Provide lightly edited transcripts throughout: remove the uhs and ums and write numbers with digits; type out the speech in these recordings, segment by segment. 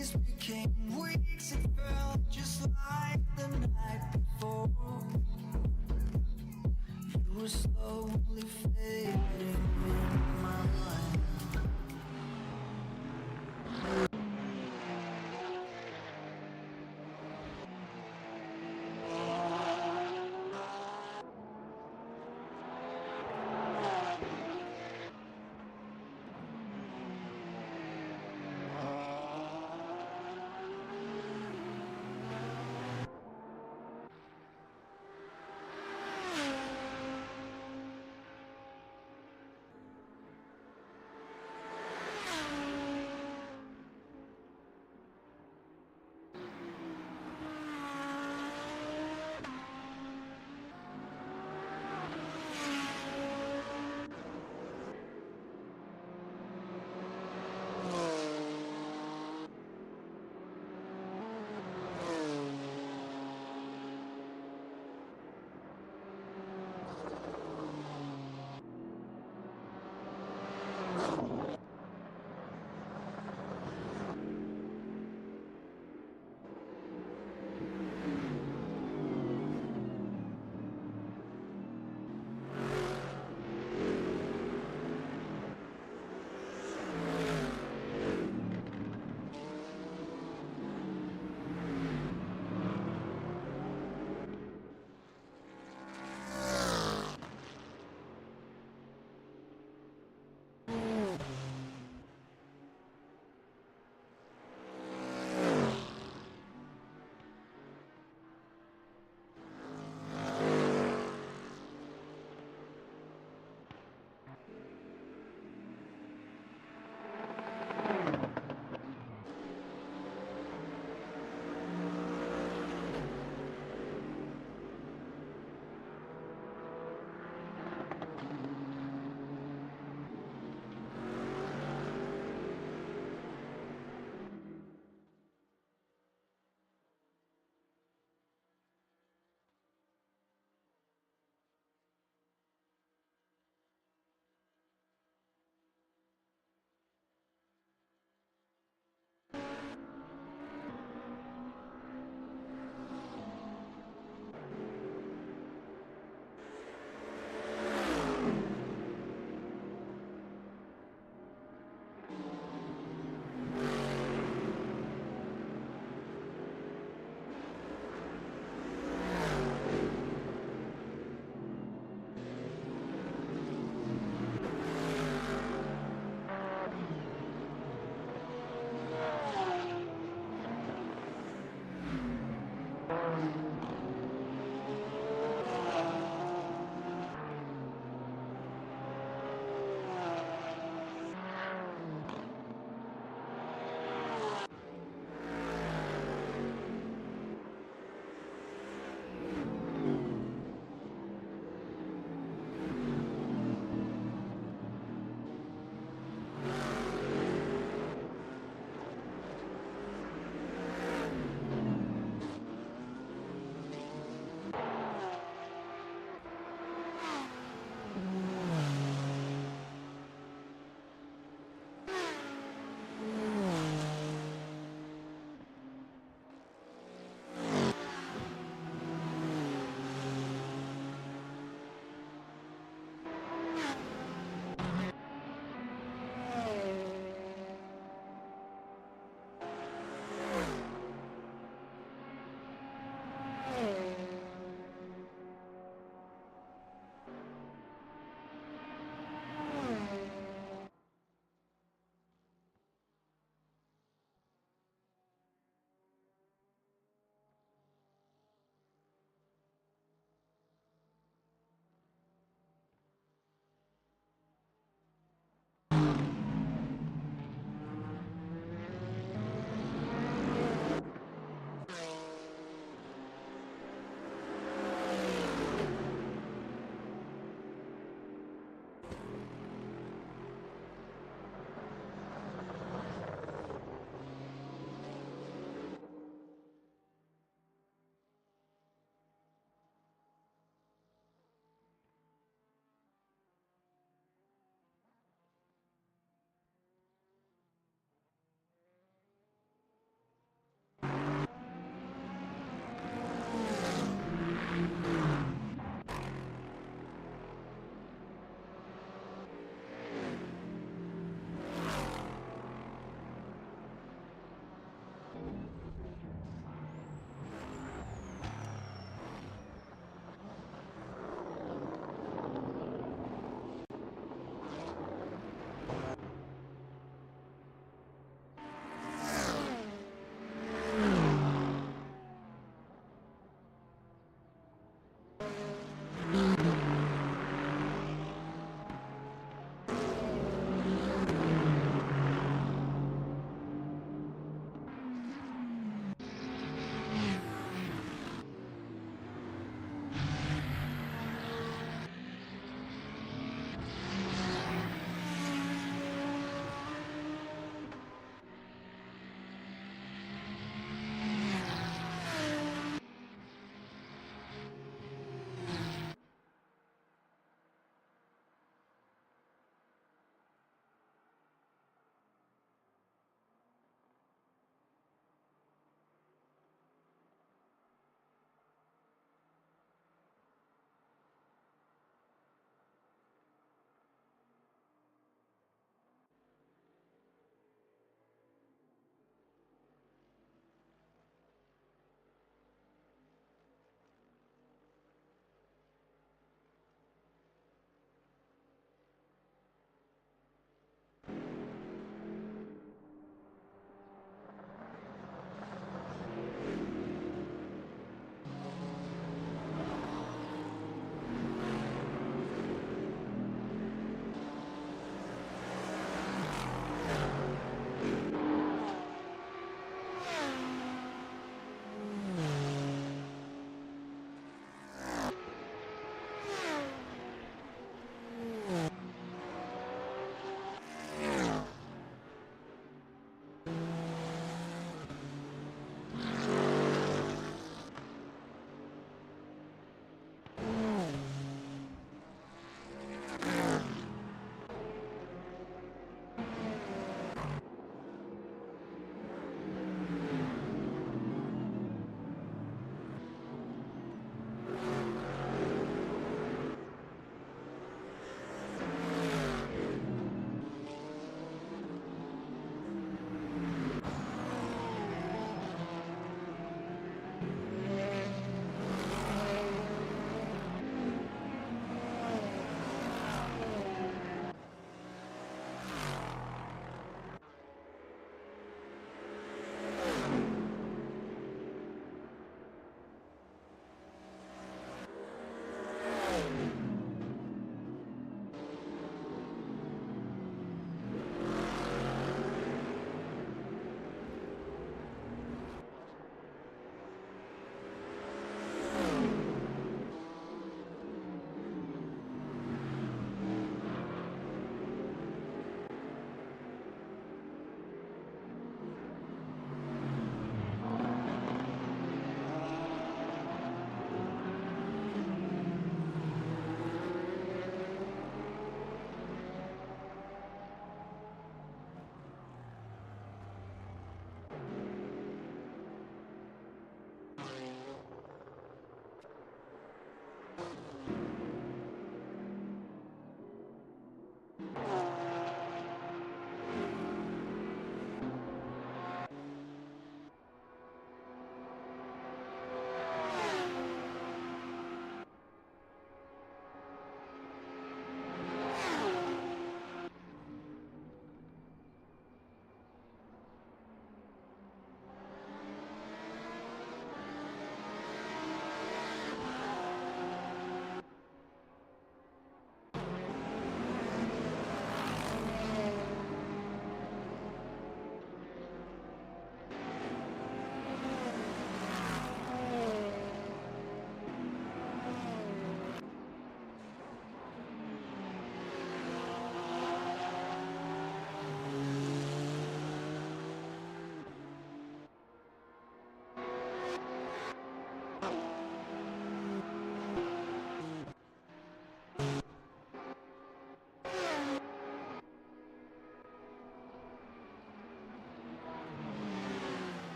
days became weeks. It felt just like the night before. You were slowly fading in my mind.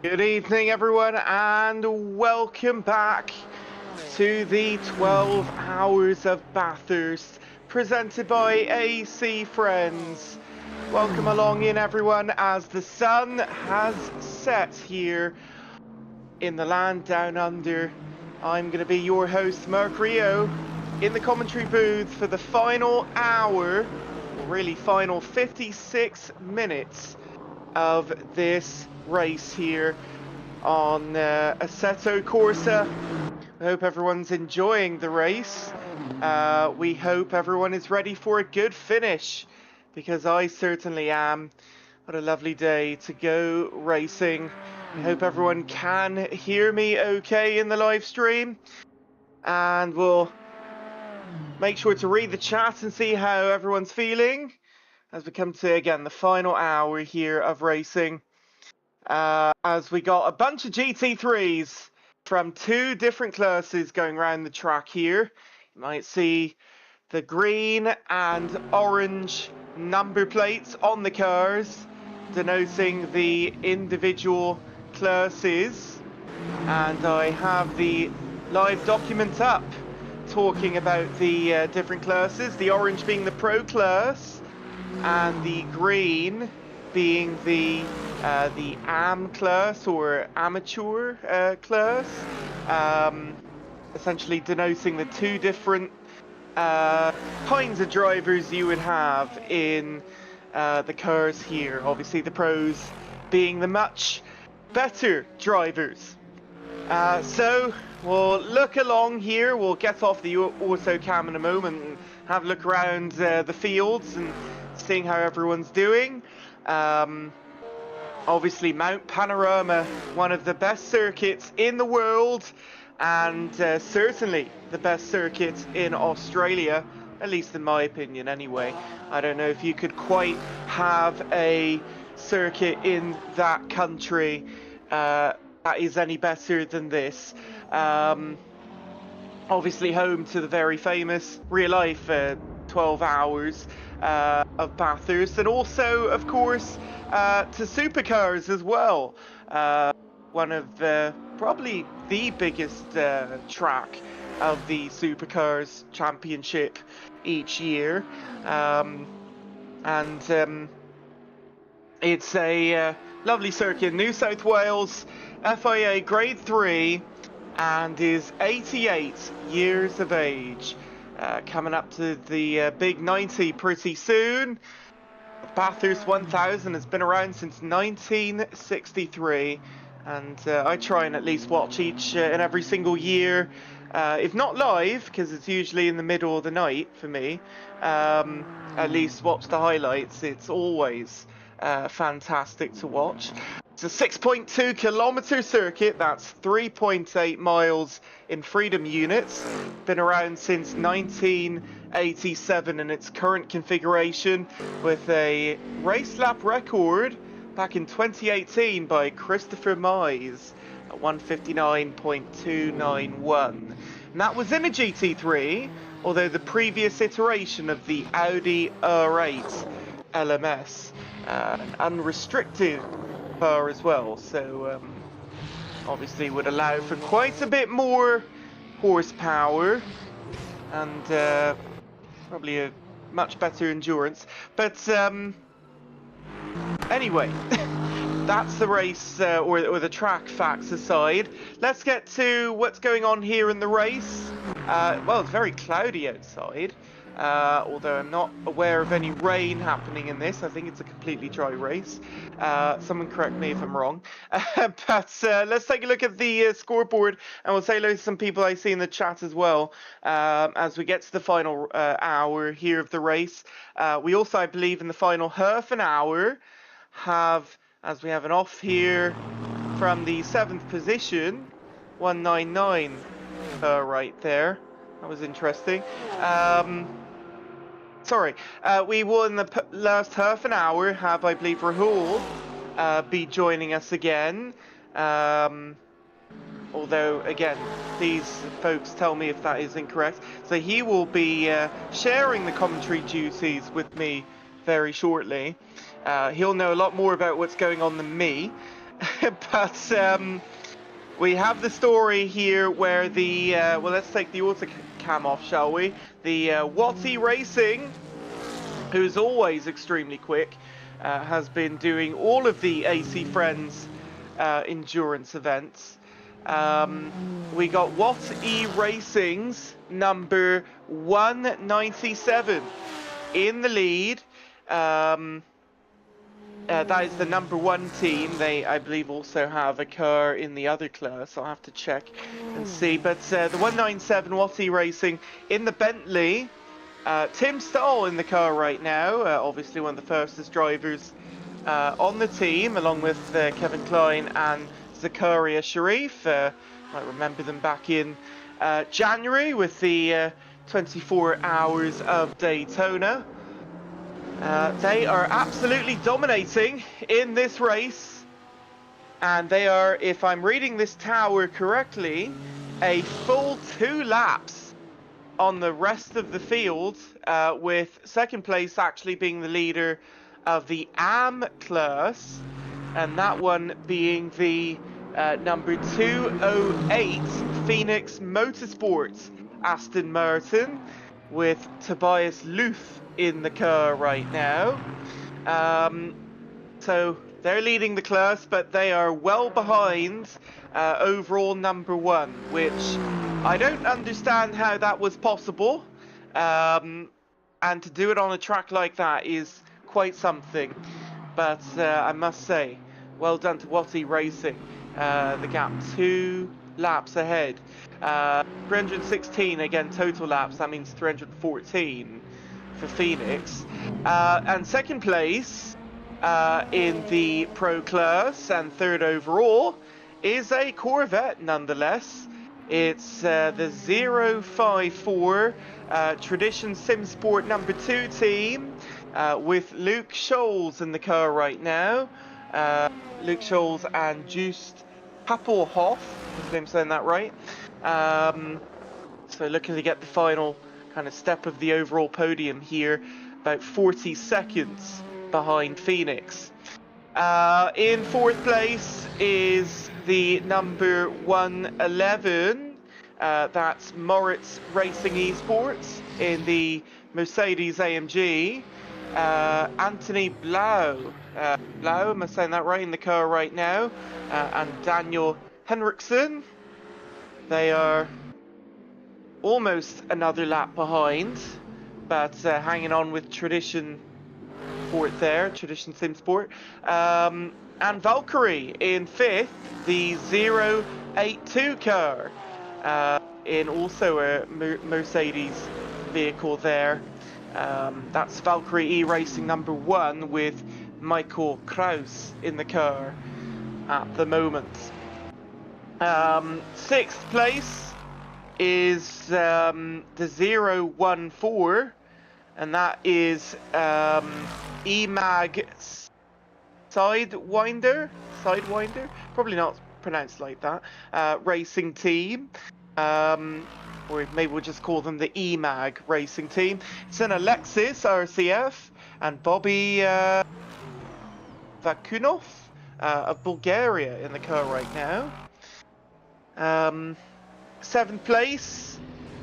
Good evening, everyone, and welcome back to the 12 Hours of Bathurst, presented by AC Friends. Welcome along in, everyone, as the sun has set here in the land down under. I'm going to be your host, Mark Rio, in the commentary booth for the final hour, or really final 56 minutes of this race here on Assetto Corsa. I hope everyone's enjoying the race. We hope everyone is ready for a good finish, because I certainly am. What a lovely day to go racing. I hope everyone can hear me okay in the live stream, and we'll make sure to read the chat and see how everyone's feeling as we come to, again, the final hour here of racing. As we got a bunch of GT3s from two different classes going around the track here. You might see the green and orange number plates on the cars, denoting the individual classes. And I have the live document up talking about the different classes, the orange being the pro class and the green being the AM class, or amateur class, essentially denoting the two different kinds of drivers you would have in the cars here. Obviously the pros being the much better drivers. So we'll look along here, we'll get off the auto cam in a moment and have a look around the fields and seeing how everyone's doing. Obviously Mount Panorama, one of the best circuits in the world, and certainly the best circuit in Australia, at least in my opinion anyway. I don't know if you could quite have a circuit in that country that is any better than this. Obviously home to the very famous real life 12 Hours of Bathurst, and also, of course, to supercars as well. One of probably the biggest track of the Supercars Championship each year. It's a lovely circuit, New South Wales, FIA Grade 3, and is 88 years of age. Coming up to the big 90 pretty soon. Bathurst 1000 has been around since 1963, and I try and at least watch each and every single year, if not live, because it's usually in the middle of the night for me, at least watch the highlights. It's always fantastic to watch. It's a 6.2 kilometer circuit, that's 3.8 miles in freedom units. Been around since 1987 in its current configuration, with a race lap record back in 2018 by Christopher Mize at 159.291. And that was in a GT3, although the previous iteration of the Audi R8 LMS, an unrestricted car as well, so obviously would allow for quite a bit more horsepower and probably a much better endurance. But anyway, that's the race or the track facts aside. Let's get to what's going on here in the race. Well, it's very cloudy outside. Although I'm not aware of any rain happening in this. I think it's a completely dry race. Someone correct me if I'm wrong. But let's take a look at the scoreboard, and we'll say hello to some people I see in the chat as well, as we get to the final hour here of the race. We also, I believe, in the final half an hour, as we have an off here from the 7th position, 199 right there. That was interesting. We will, in the last half an hour, have, I believe, Rahul be joining us again. Although, again, these folks tell me if that is incorrect. So he will be sharing the commentary duties with me very shortly. He'll know a lot more about what's going on than me. but we have the story here where the well, let's take the auto cam off, shall we? The Watty Racing, who's always extremely quick, has been doing all of the AC Friends endurance events. We got Watty Racing's number 197 in the lead. That is the number 1 team. They, I believe, also have a car in the other class. I'll have to check and see. But the 197 Watty Racing in the Bentley. Tim Stahl in the car right now. Obviously one of the fastest drivers on the team, along with Kevin Klein and Zakaria Sharif. Might remember them back in January with the 24 Hours of Daytona. They are absolutely dominating in this race, and they are, if I'm reading this tower correctly, a full 2 laps on the rest of the field, with second place actually being the leader of the AM class, and that one being the number 208 Phoenix Motorsports Aston Martin, with Tobias Luth in the car right now. So they're leading the class, but they are well behind overall number 1, which I don't understand how that was possible. And to do it on a track like that is quite something. But I must say, well done to Watty Racing. The gap 2 laps ahead. 316 again total laps, that means 314 for Phoenix. And second place in the Pro class and third overall is a Corvette nonetheless. It's the 054 Tradition Sim Sport number 2 team with Luke Scholes in the car right now. Luke Scholes and Just Pappelhoff, if I'm saying that right. So looking to get the final kind of step of the overall podium here, about 40 seconds behind Phoenix. In fourth place is the number 111. That's Moritz Racing Esports in the Mercedes AMG. Anthony Blau, am I saying that right, in the car right now, and Daniel Henriksen. They are almost another lap behind, but hanging on with Tradition Sport there, Tradition Sim Sport. And Valkyrie in 5th, the 082 car, in also a Mercedes vehicle there. That's Valkyrie E-Racing number 1 with Michael Kraus in the car at the moment. 6th place is the 014, and that is EMAG Sidewinder, probably not pronounced like that, racing team, or maybe we'll just call them the EMAG racing team. It's an Alexis RCF and Bobby Vakunov of Bulgaria in the car right now. 7th place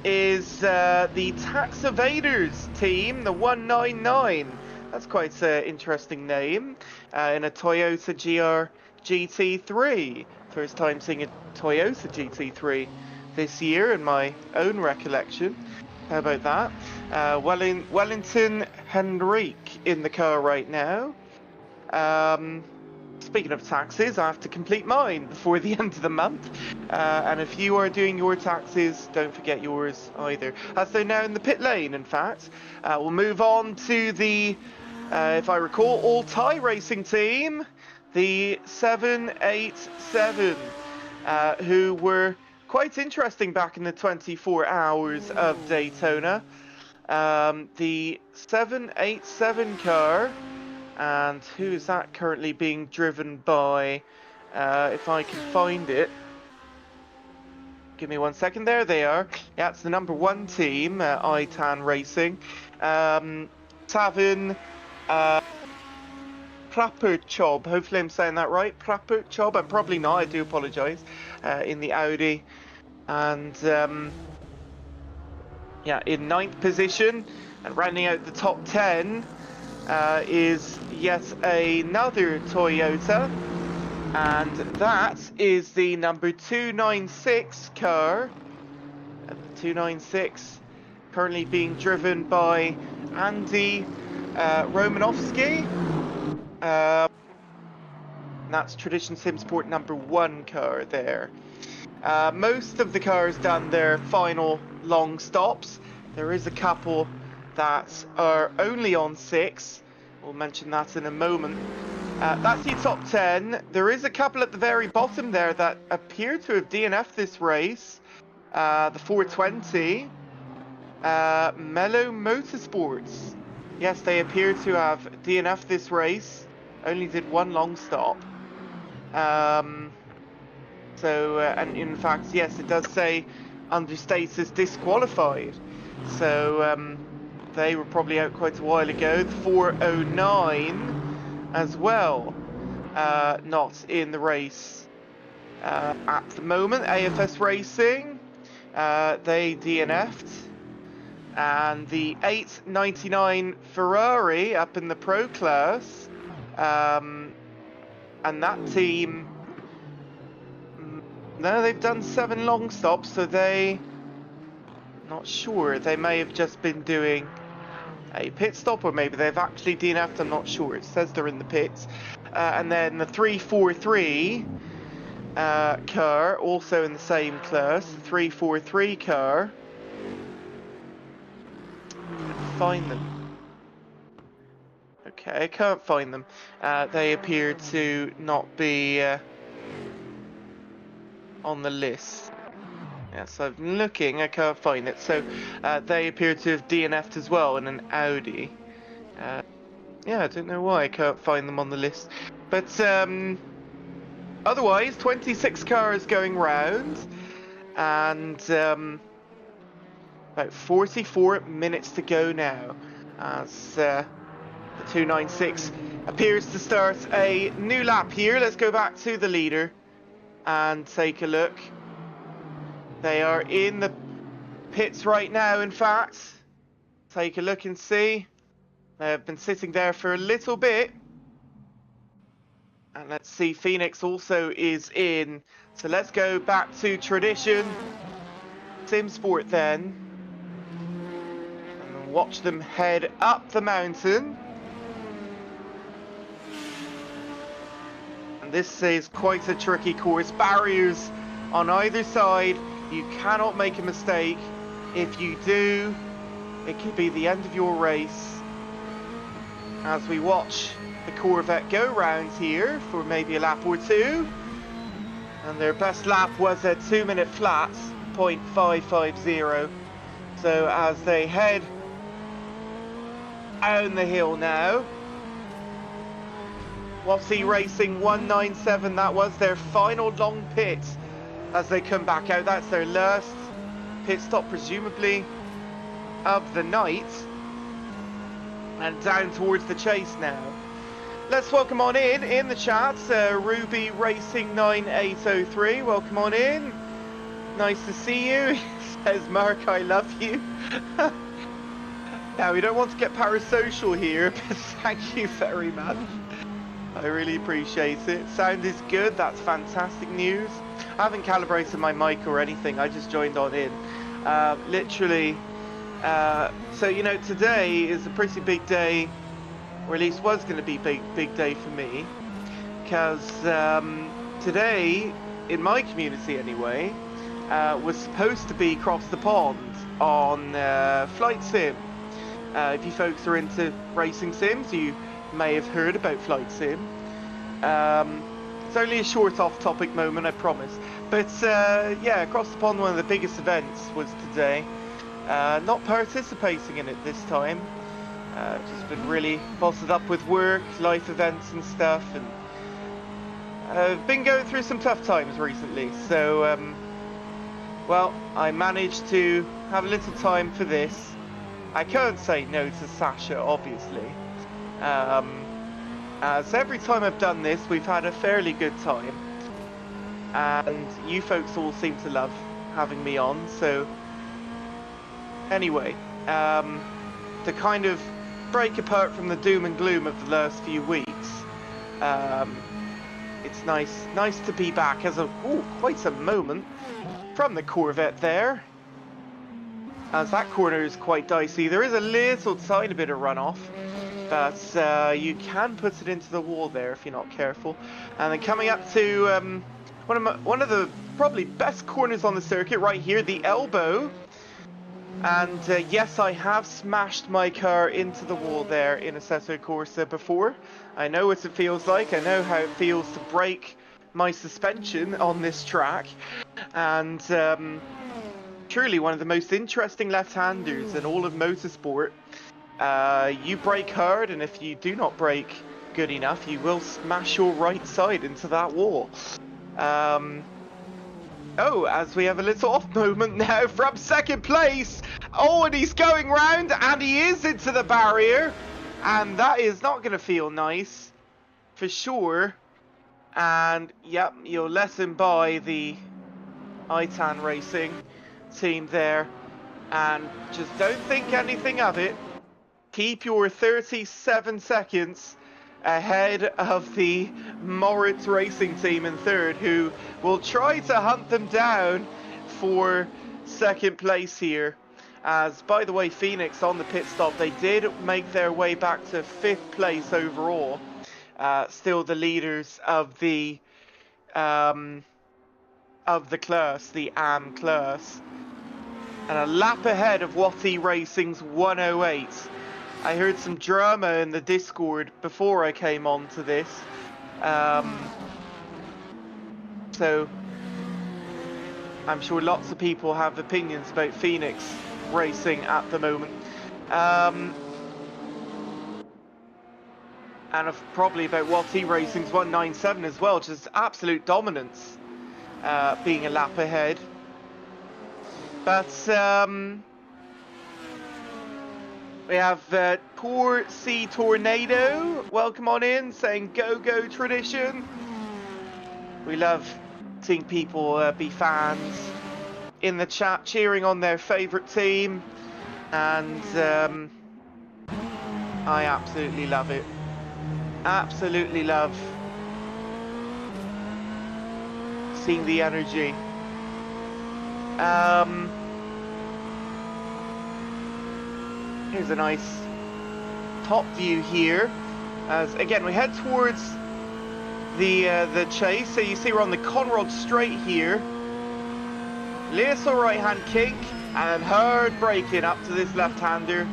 is the Tax Evaders team, the 199. That's quite an interesting name, in a Toyota GT3. First time seeing a Toyota GT3 this year in my own recollection. How about that? Wellington Henrique in the car right now. Speaking of taxes, I have to complete mine before the end of the month. And if you are doing your taxes, don't forget yours either. As they're now in the pit lane, in fact. We'll move on to the, if I recall, all-tie racing team, the 787, who were quite interesting back in the 24 Hours of Daytona. The 787 car. And who is that currently being driven by? If I can find it. Give me 1 second. There they are. Yeah, it's the number 1 team, ITAN Racing. Tavin Praperchob. Hopefully I'm saying that right. Praperchob. I'm probably not. I do apologise. In the Audi, and yeah, in 9th position and rounding out the top 10 is yet another Toyota, and that is the number 296 car. 296 currently being driven by Andy Romanovsky. That's Tradition Sim Sport number 1 car there. Most of the cars done their final long stops. There is a couple that are only on 6. We'll mention that in a moment. That's the top 10. There is a couple at the very bottom there that appear to have DNF'd this race. The 420. Mellow Motorsports. Yes, they appear to have DNF'd this race. Only did 1 long stop. So, and in fact, yes, it does say under status disqualified. So, they were probably out quite a while ago. The 409 as well, not in the race at the moment. AFS Racing, they DNF'd. And the 899 Ferrari up in the Pro class, and that team... No, they've done 7 long stops, so not sure. They may have just been doing a pit stop, or maybe they've actually DNF'd, I'm not sure. It says they're in the pits. And then the 343 car, also in the same class, the 343 car. Find them. Okay, I can't find them. They appear to not be... on the list. Yes, I'm looking, I can't find it. So they appear to have DNF'd as well in an Audi. Yeah, I don't know why I can't find them on the list. But otherwise, 26 cars going round, and about 44 minutes to go now, as the 296 appears to start a new lap here. Let's go back to the leader and take a look. They are in the pits right now, in fact. Take a look and see. They've been sitting there for a little bit. And let's see, Phoenix also is in. So let's go back to Tradition Sim Sport then. And watch them head up the mountain. This is quite a tricky course. Barriers on either side. You cannot make a mistake. If you do, it could be the end of your race. As we watch the Corvette go round here for maybe a lap or 2. And their best lap was a 2-minute flat, 0.550. So as they head down the hill now. Gtwc Racing 197, that was their final long pit as they come back out. That's their last pit stop, presumably, of the night. And down towards the chase now. Let's welcome on in the chat, Ruby Racing 9803. Welcome on in. Nice to see you. Says Mark, I love you. Now, we don't want to get parasocial here, but thank you very much. I really appreciate it. Sound is good. That's fantastic news. I haven't calibrated my mic or anything. I just joined on in. Literally. So, you know, today is a pretty big day, or at least was going to be a big day for me. Because today, in my community anyway, was supposed to be Cross the Pond on Flight Sim. If you folks are into racing sims, you may have heard about Flight Sim. It's only a short off-topic moment, I promise. But yeah, Across the Pond, one of the biggest events was today. Not participating in it this time. Just been really bottled up with work, life events and stuff, and I've been going through some tough times recently. So, well, I managed to have a little time for this. I can't say no to Sasha, obviously. as every time I've done this, we've had a fairly good time. And you folks all seem to love having me on, so... Anyway, to kind of break apart from the doom and gloom of the last few weeks, it's nice to be back as a... Ooh, quite a moment from the Corvette there. As that corner is quite dicey. There is a little tiny bit of runoff, but you can put it into the wall there if you're not careful. And then coming up to one of the probably best corners on the circuit right here, the elbow. And yes, I have smashed my car into the wall there in Assetto Corsa before. I know what it feels like. I know how it feels to break my suspension on this track. And truly one of the most interesting left-handers in all of motorsport. You brake hard, and if you do not brake good enough, you will smash your right side into that wall. Oh, as we have a little off moment now from second place. Oh, and he's going round, and he is into the barrier. And that is not going to feel nice, for sure. And, yep, you're lessened by the Itan Racing team there. And just don't think anything of it. Keep your 37 seconds ahead of the Moritz Racing team in third, who will try to hunt them down for second place here. As, by the way, Phoenix on the pit stop, they did make their way back to fifth place overall. Still the leaders of the class, the AM class. And a lap ahead of Watty Racing's 108. I heard some drama in the Discord before I came on to this. So I'm sure lots of people have opinions about Phoenix Racing at the moment. And probably about Watty Racing's 197 as well, just absolute dominance, being a lap ahead. But we have Poor Sea Tornado, welcome on in, saying go go tradition. We love seeing people be fans in the chat, cheering on their favourite team, and I absolutely love it. Absolutely love seeing the energy. Here's a nice top view here, as again we head towards the chase. So you see we're on the Conrod Straight here. Little right hand kink and hard braking up to this left-hander.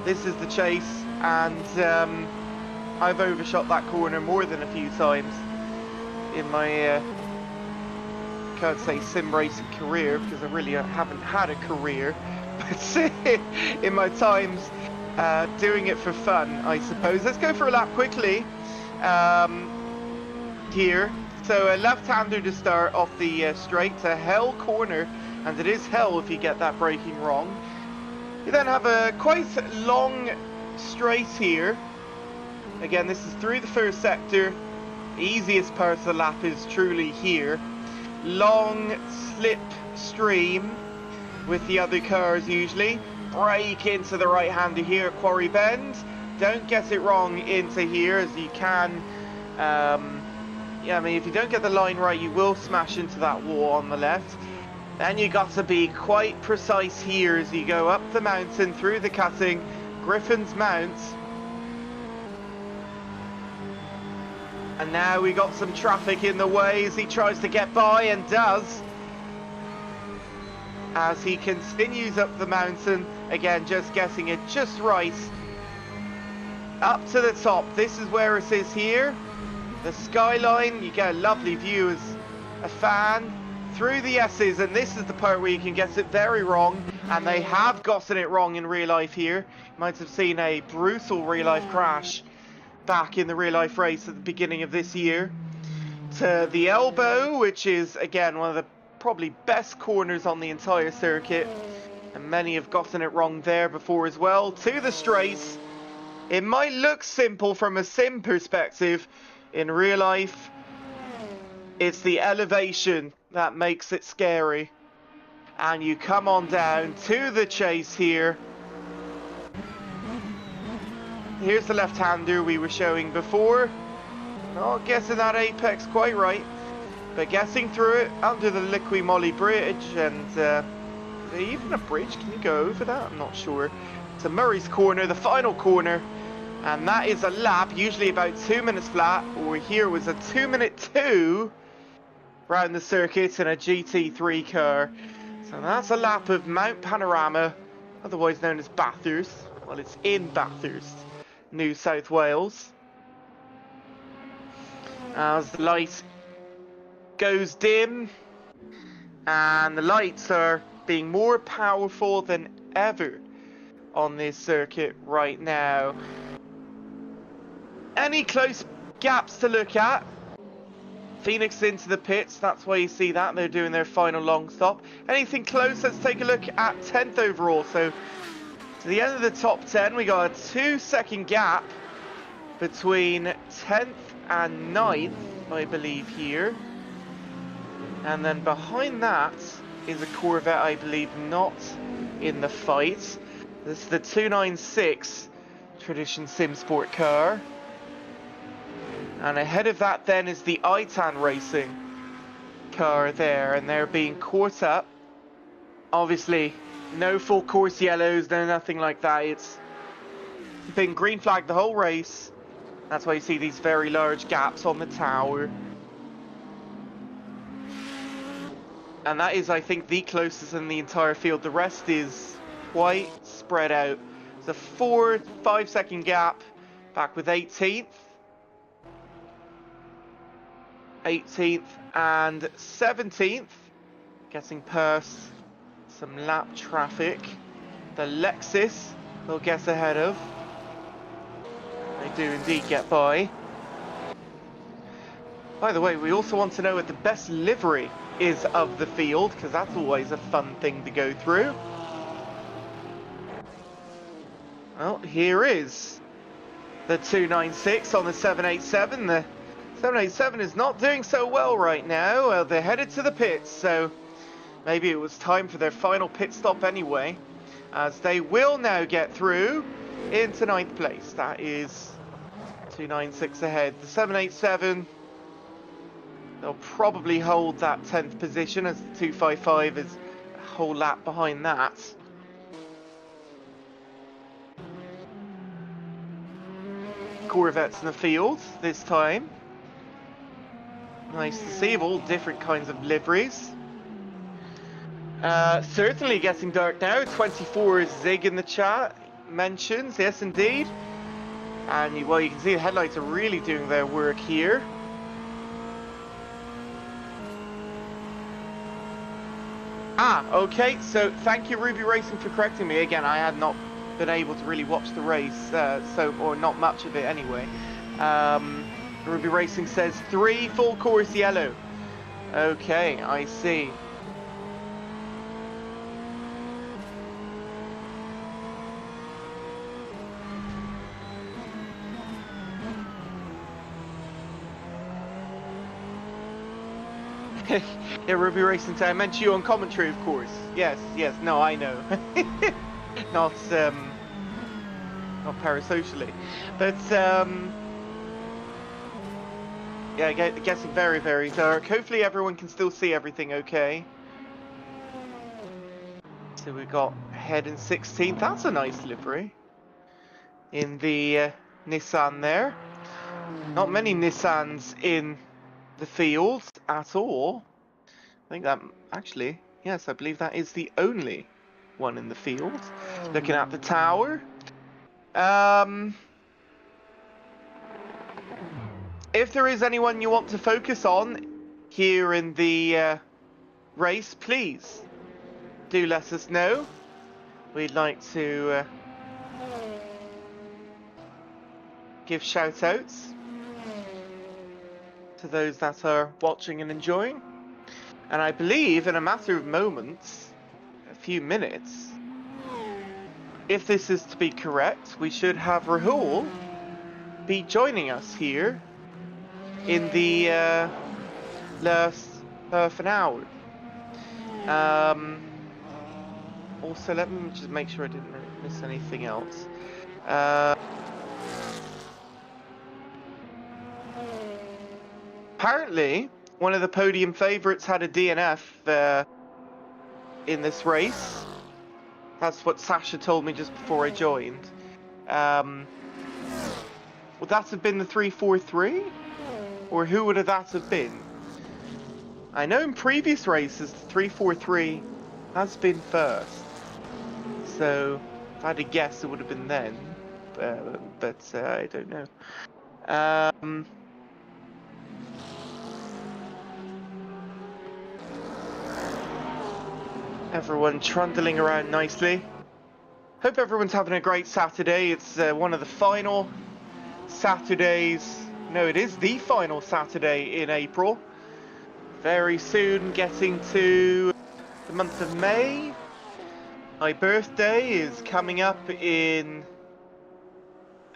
This is the chase, and I've overshot that corner more than a few times in my can't say sim racing career, because I really haven't had a career, but in my times doing it for fun, I suppose. Let's go for a lap quickly here. So a left-hander to start off the straight to hell corner, and it is hell if you get that braking wrong. You then have a quite long straight here. Again, this is through the first sector. The easiest part of the lap is truly here. Long slip stream with the other cars usually. Brake into the right-hander here at Quarry Bend. Don't get it wrong into here, as you can. Yeah, I mean, if you don't get the line right, you will smash into that wall on the left. Then you got to be quite precise here as you go up the mountain through the cutting, Griffin's Mount. And now we got some traffic in the way as he tries to get by, and does. As he continues up the mountain, again, just getting it just right. Up to the top, this is where it is here. The skyline, you get a lovely view as a fan through the S's, and this is the part where you can get it very wrong, and they have gotten it wrong in real life here. You might have seen a brutal real life crash back in the real life race at the beginning of this year. To the elbow, which is again one of the probably best corners on the entire circuit, and many have gotten it wrong there before as well. To the straight It might look simple from a sim perspective. In real life, it's the elevation that makes it scary. And you come on down to the chase here. Here's the left-hander we were showing before. Not getting that apex quite right, but getting through it under the Liqui Moly bridge. And is there even a bridge? Can you go over that? I'm not sure. To Murray's corner, the final corner. And that is a lap, usually about 2 minutes flat. Or here was a 2-minute 2 round the circuit in a GT3 car. So that's a lap of Mount Panorama, otherwise known as Bathurst. Well, it's in Bathurst, New South Wales. As the light goes dim, and the lights are being more powerful than ever on this circuit right now. Any close gaps to look at? Phoenix into the pits, that's why you see that. They're doing their final long stop. Anything close? Let's take a look at 10th overall. So, to the end of the top 10, we got a 2-second gap between 10th and 9th, I believe, here. And then behind that is a Corvette, I believe, not in the fight. This is the 296 Tradition Sim Sport car. And ahead of that then is the Itan Racing car there, and they're being caught up. Obviously, no full course yellows, no nothing like that. It's been green flagged the whole race. That's why you see these very large gaps on the tower. And that is, I think, the closest in the entire field. The rest is quite spread out. It's a 4-5 second gap back with 18th. 18th and 17th, getting past some lap traffic. The Lexus will get ahead of. They do indeed get by. By the way, we also want to know what the best livery is of the field, because that's always a fun thing to go through. Well, here is the 296 on the 787. The 787 is not doing so well right now. They're headed to the pits, so maybe it was time for their final pit stop anyway, as they will now get through into 9th place. That is 296 ahead. The 787, they'll probably hold that 10th position, as the 255 is a whole lap behind that. Corvettes in the field this time. Nice to see, of all different kinds of liveries. Certainly getting dark now. 24 Zig in the chat mentions, yes indeed. And well, you can see the headlights are really doing their work here. Ah, okay, so thank you Ruby Racing for correcting me. Again, I had not been able to really watch the race, or not much of it anyway. Ruby Racing says 3 full course yellow. Okay, I see. Yeah, Ruby Racing said, I meant you on commentary, of course. Yes, yes, no, I know. Not parasocially. But, yeah, getting very, very dark. Hopefully everyone can still see everything okay. So we got head in 16th. That's a nice livery. In the Nissan there. Not many Nissans in the field at all. I think that, actually, yes, I believe that is the only one in the field. Looking at the tower. If there is anyone you want to focus on here in the race, please do let us know. We'd like to give shout outs to those that are watching and enjoying. And I believe in a matter of moments, a few minutes, if this is to be correct, we should have Rahul be joining us here in the last half an hour. Also, let me just make sure I didn't miss anything else. Apparently, one of the podium favourites had a DNF in this race. That's what Sasha told me just before I joined. Would that have been the 343? Or who would that have been? I know in previous races, the 343 has been first. So, if I had to guess, it would have been then. But I don't know. Everyone trundling around nicely. Hope everyone's having a great Saturday. It's one of the final Saturdays. No, it is the final Saturday in April. Very soon getting to the month of May. My birthday is coming up in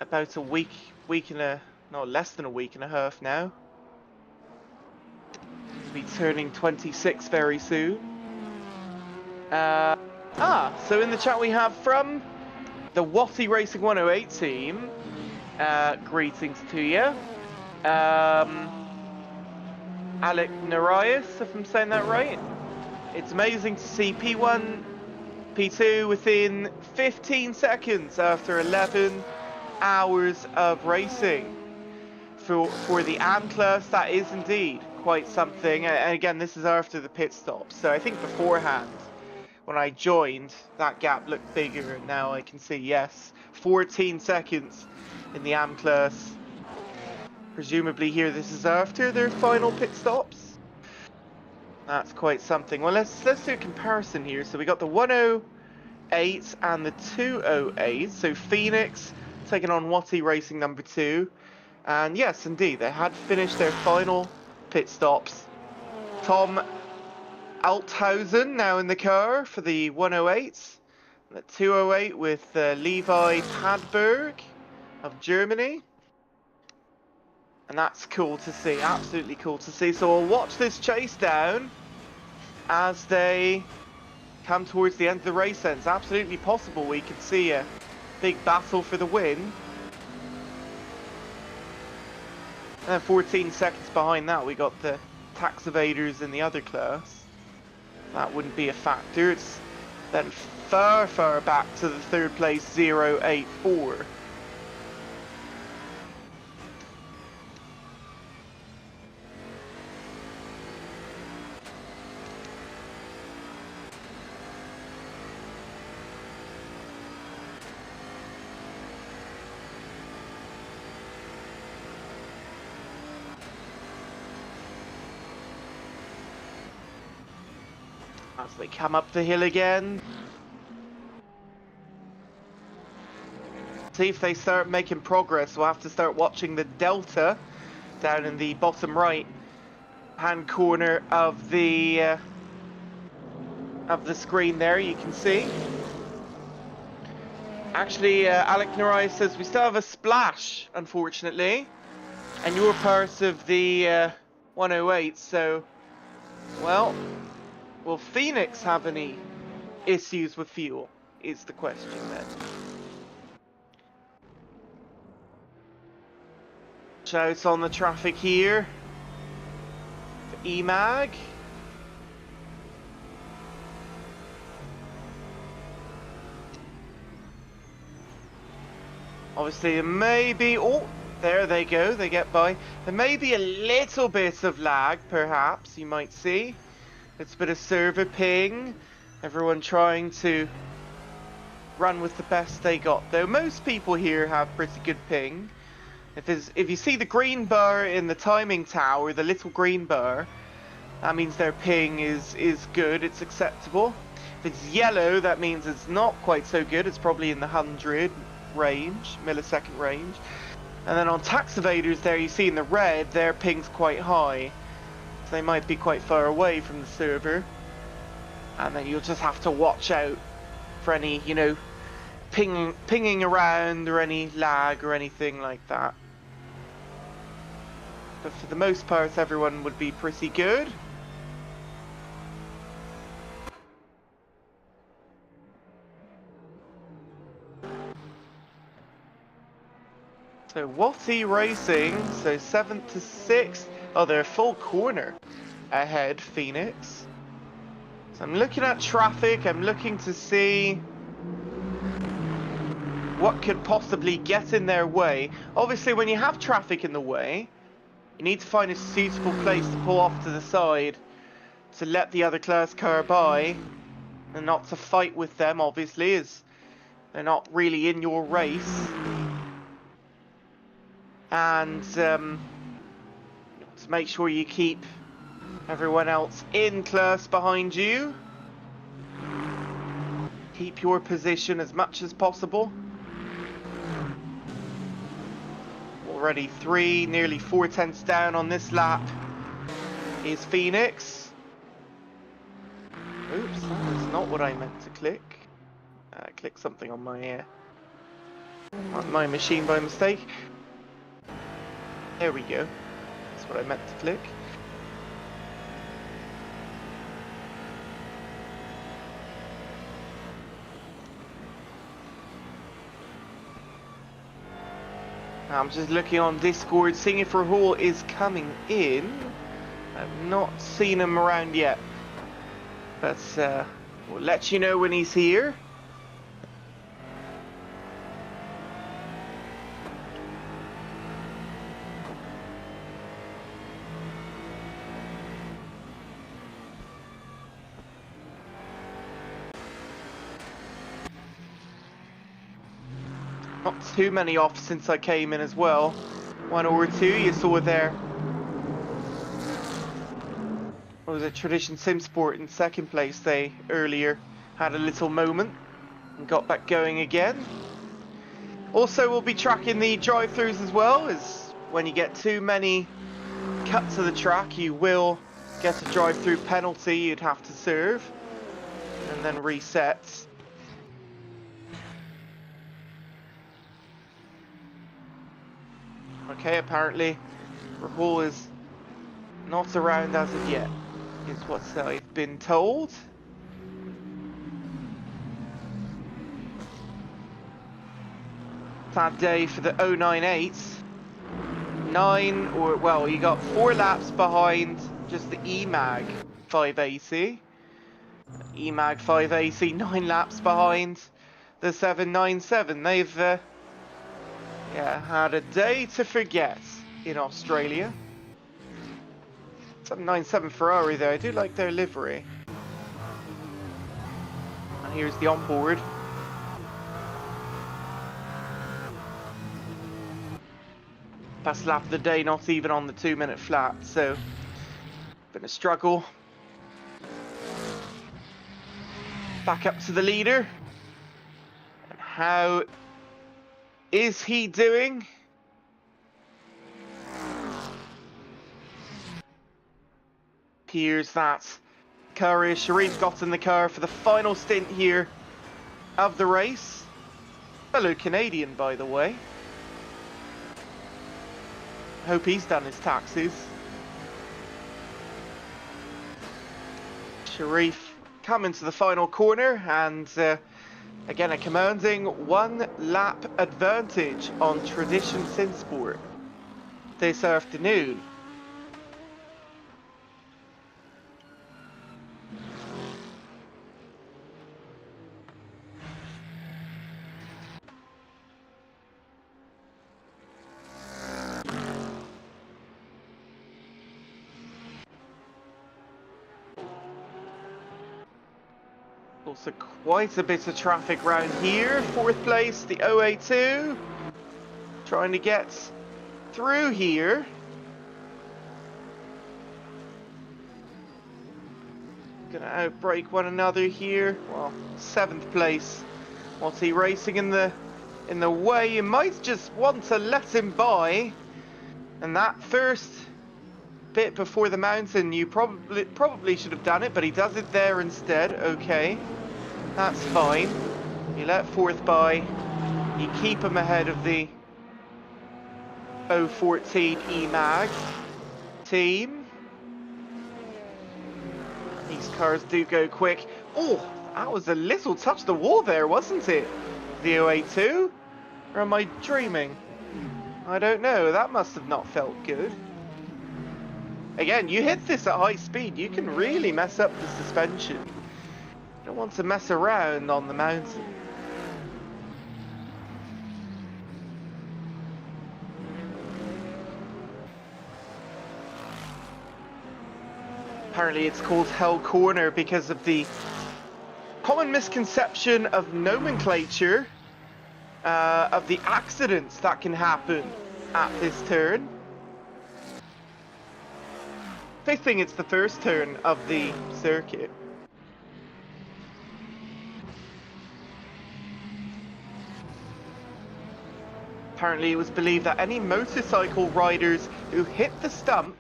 about a week and not less than a week and a half now. I'll be turning 26 very soon. So in the chat we have from the Watty Racing 108 team. Greetings to you. Alec Narias, if I'm saying that right. It's amazing to see P1, P2 within 15 seconds after 11 hours of racing. For the AM class, that is indeed quite something. And again, this is after the pit stop. So I think beforehand, when I joined, that gap looked bigger, and now I can see, yes, 14 seconds in the AM class. Presumably here this is after their final pit stops. That's quite something. Well, let's do a comparison here. So we got the 108 and the 208. So Phoenix taking on Watty Racing number 2. And yes, indeed, they had finished their final pit stops. Tom Althausen now in the car for the 108. The 208 with Levi Padberg of Germany. And that's cool to see, absolutely cool to see. So we'll watch this chase down as they come towards the end of the race. Then it's absolutely possible we could see a big battle for the win. And then 14 seconds behind that, we got the tax evaders in the other class. That wouldn't be a factor. It's then far, far back to the third place 084. As they come up the hill again. See if they start making progress. We'll have to start watching the delta down in the bottom right hand corner of the screen there. You can see. Actually, Alec Narai says we still have a splash, unfortunately, and you're part of the 108. So, well. Will Phoenix have any issues with fuel, is the question then. Shouts on the traffic here for EMAG. Obviously there may be, oh, there they go, they get by. There may be a little bit of lag, perhaps, you might see. It's a bit of server ping. Everyone trying to run with the best they got. Though most people here have pretty good ping. If you see the green bar in the timing tower, the little green bar, that means their ping is good, it's acceptable. If it's yellow, that means it's not quite so good. It's probably in the 100 range, millisecond range. And then on tax evaders there, you see in the red, their ping's quite high. So they might be quite far away from the server, and then you'll just have to watch out for any, you know, pinging around or any lag or anything like that. But for the most part, everyone would be pretty good. So Watty Racing, so 7th to 6th. Oh, they're full corner ahead, Phoenix. So I'm looking at traffic, I'm looking to see what could possibly get in their way. Obviously, when you have traffic in the way, you need to find a suitable place to pull off to the side to let the other class car by, and not to fight with them, obviously, as they're not really in your race. And to make sure you keep everyone else in class behind you. Keep your position as much as possible. Already 3, nearly 4 tenths down on this lap is Phoenix. Oops, that is not what I meant to click. Click something on my machine by mistake. There we go. That's what I meant to click. I'm just looking on Discord, seeing if Rahul is coming in. I've not seen him around yet, but we'll let you know when he's here. Not too many off since I came in as well. 1 or 2 you saw there. What was it, Tradition Sim Sport in 2nd place? They earlier had a little moment and got back going again. Also, we'll be tracking the drive-thrus as well, as when you get too many cuts of the track, you will get a drive-through penalty you'd have to serve, and then reset. Okay, apparently Rahul is not around as of yet, is what I've been told. Sad day for the 098. 9, or well, you got 4 laps behind just the EMAG 5AC. EMAG 5AC 9 laps behind the 797. They've yeah, had a day to forget in Australia. 797 Ferrari though, I do like their livery. And here's the onboard. Best lap of the day, not even on the 2-minute flat, so been a struggle. Back up to the leader. And how is he doing? Appears that Kari Sharif got in the car for the final stint here of the race. Fellow Canadian, by the way. Hope he's done his taxes. Sharif coming to the final corner, and again a commanding 1 lap advantage on Tradition Sinsport this afternoon. Also quite a bit of traffic round here. 4th place, the 082. Trying to get through here. Gonna outbrake one another here. Well, 7th place. What's he racing in the way? You might just want to let him by. And that first bit before the mountain, you probably should have done it, but he does it there instead. Okay, that's fine. You let fourth by. You keep him ahead of the 014 E-Mag team. These cars do go quick. Oh, that was a little touch the wall there, wasn't it? The 082? Or am I dreaming? I don't know. That must have not felt good. Again, you hit this at high speed, you can really mess up the suspension. You don't want to mess around on the mountain. Apparently it's called Hell Corner because of the common misconception of nomenclature of the accidents that can happen at this turn. I think it's the first turn of the circuit. Apparently it was believed that any motorcycle riders who hit the stump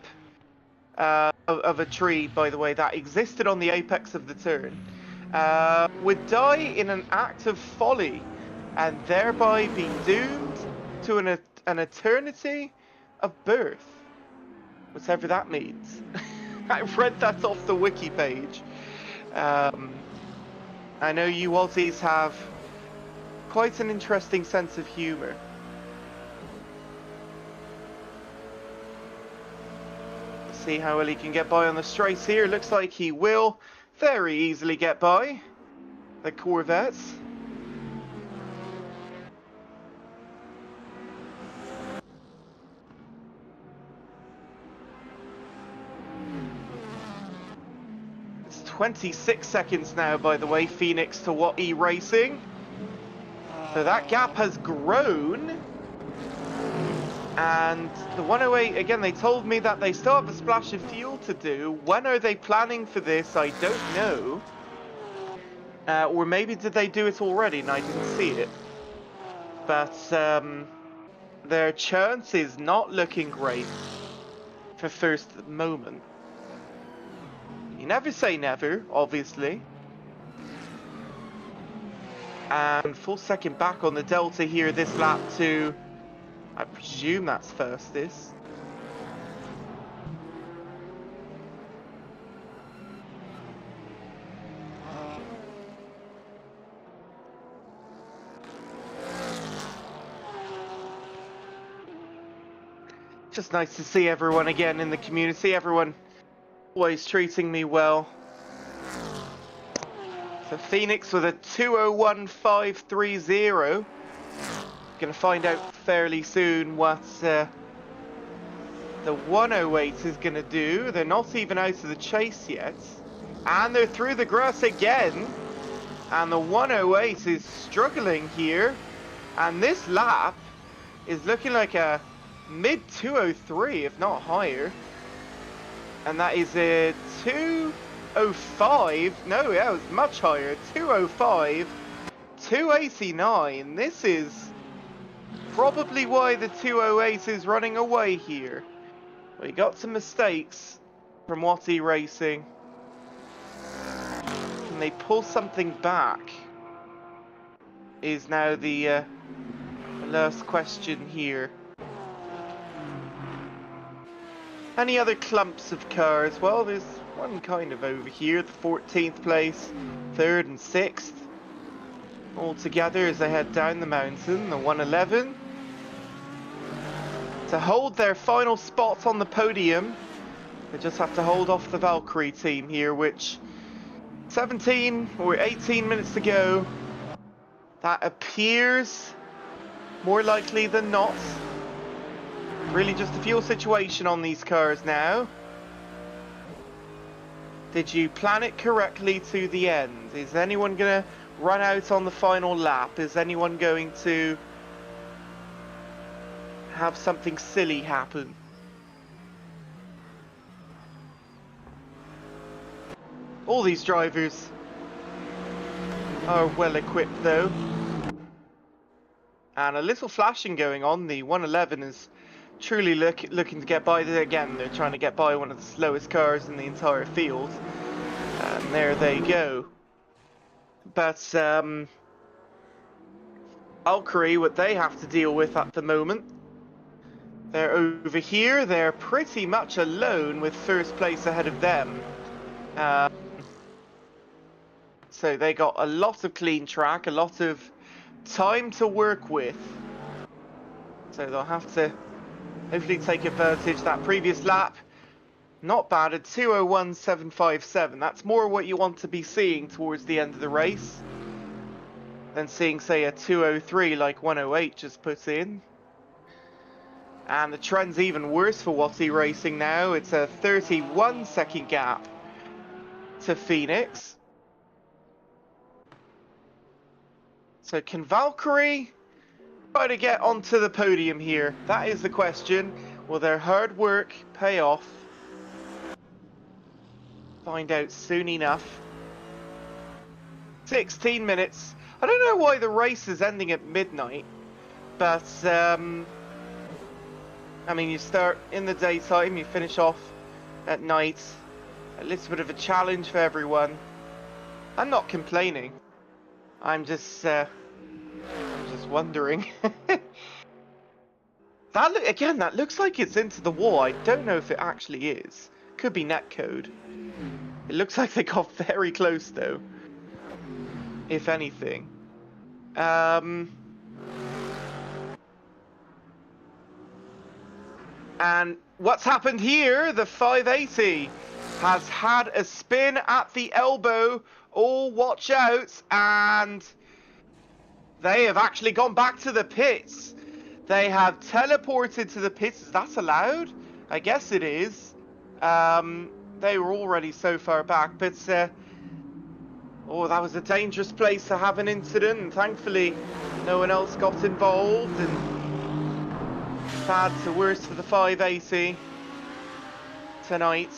of a tree, by the way, that existed on the apex of the turn, would die in an act of folly and thereby be doomed to an eternity of birth. Whatever that means. I read that off the wiki page. I know you Aussies have quite an interesting sense of humour. See how well he can get by on the straights here. Looks like he will very easily get by the Corvettes. It's 26 seconds now, by the way, Phoenix to What E Racing. So that gap has grown. And the 108, again, they told me that they still have a splash of fuel to do. When are they planning for this? I don't know. Or maybe did they do it already and I didn't see it. But their chance is not looking great for first at the moment. You never say never, obviously. And full second back on the Delta here this lap to... I presume that's fastest. Just nice to see everyone again in the community. Everyone always treating me well. So Phoenix with a 201.530. Gonna find out fairly soon what the 108 is gonna do. They're not even out of the chase yet. And they're through the grass again. And the 108 is struggling here. And this lap is looking like a mid 203, if not higher. And that is a 205. No, yeah, it was much higher. 205, 289. This is probably why the 208 is running away here. We got some mistakes from What E Racing. Can they pull something back? Is now the last question here. Any other clumps of cars? Well, there's one kind of over here, the 14th place, 3rd and 6th. All together as they head down the mountain, the 111. To hold their final spot on the podium, they just have to hold off the Valkyrie team here, which 17 or 18 minutes to go. That appears more likely than not. Really just a fuel situation on these cars now. Did you plan it correctly to the end? Is anyone going to run out on the final lap? Is anyone going to have something silly happen? All these drivers are well equipped though. And a little flashing going on. The 111 is truly looking to get by. Again, they're trying to get by one of the slowest cars in the entire field. And there they go. But Valkyrie, what they have to deal with at the moment. They're over here. They're pretty much alone with first place ahead of them. So they got a lot of clean track, a lot of time to work with. So they'll have to hopefully take advantage. That previous lap, not bad, a 2:01.757. That's more what you want to be seeing towards the end of the race than seeing, say, a 2:03 like 1:08 just put in. And the trend's even worse for Watty Racing now. It's a 31-second gap to Phoenix. So can Valkyrie try to get onto the podium here? That is the question. Will their hard work pay off? Find out soon enough. 16 minutes. I don't know why the race is ending at midnight, but I mean, you start in the daytime, you finish off at night. A little bit of a challenge for everyone. I'm not complaining. I'm just wondering. That looks like it's into the wall. I don't know if it actually is. Could be netcode. It looks like they got very close though, if anything. And what's happened here? The 580 has had a spin at the elbow. Oh, watch out. And they have actually gone back to the pits. They have teleported to the pits. Is that allowed? I guess it is. They were already so far back, but oh, that was a dangerous place to have an incident, and thankfully no one else got involved, and bad to worse for the 580 tonight.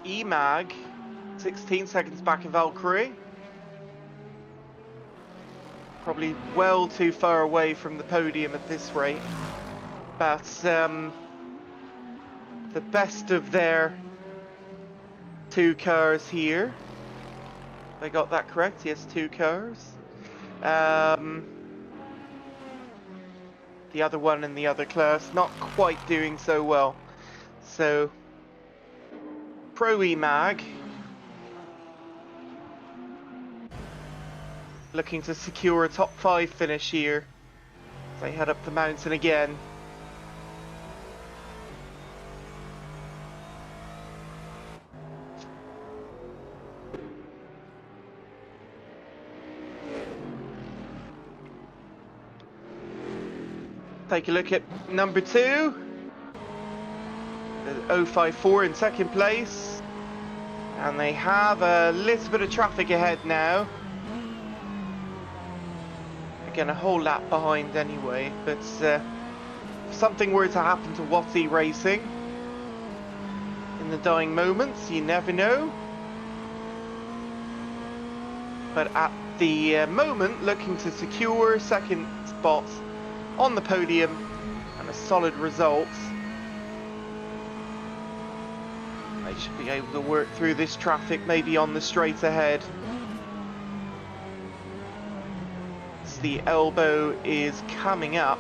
EMAG, 16 seconds back of Valkyrie. Probably well too far away from the podium at this rate. But the best of their two cars here. I got that correct, yes, two cars. The other one in the other class, not quite doing so well. So Pro EMAG looking to secure a top 5 finish here as they head up the mountain again. Take a look at number 2. 054 in second place, and they have a little bit of traffic ahead now. Again, a whole lap behind anyway, but if something were to happen to Watty Racing in the dying moments, you never know. But at the moment, looking to secure second spot on the podium and a solid result. They should be able to work through this traffic, maybe on the straight ahead. As the elbow is coming up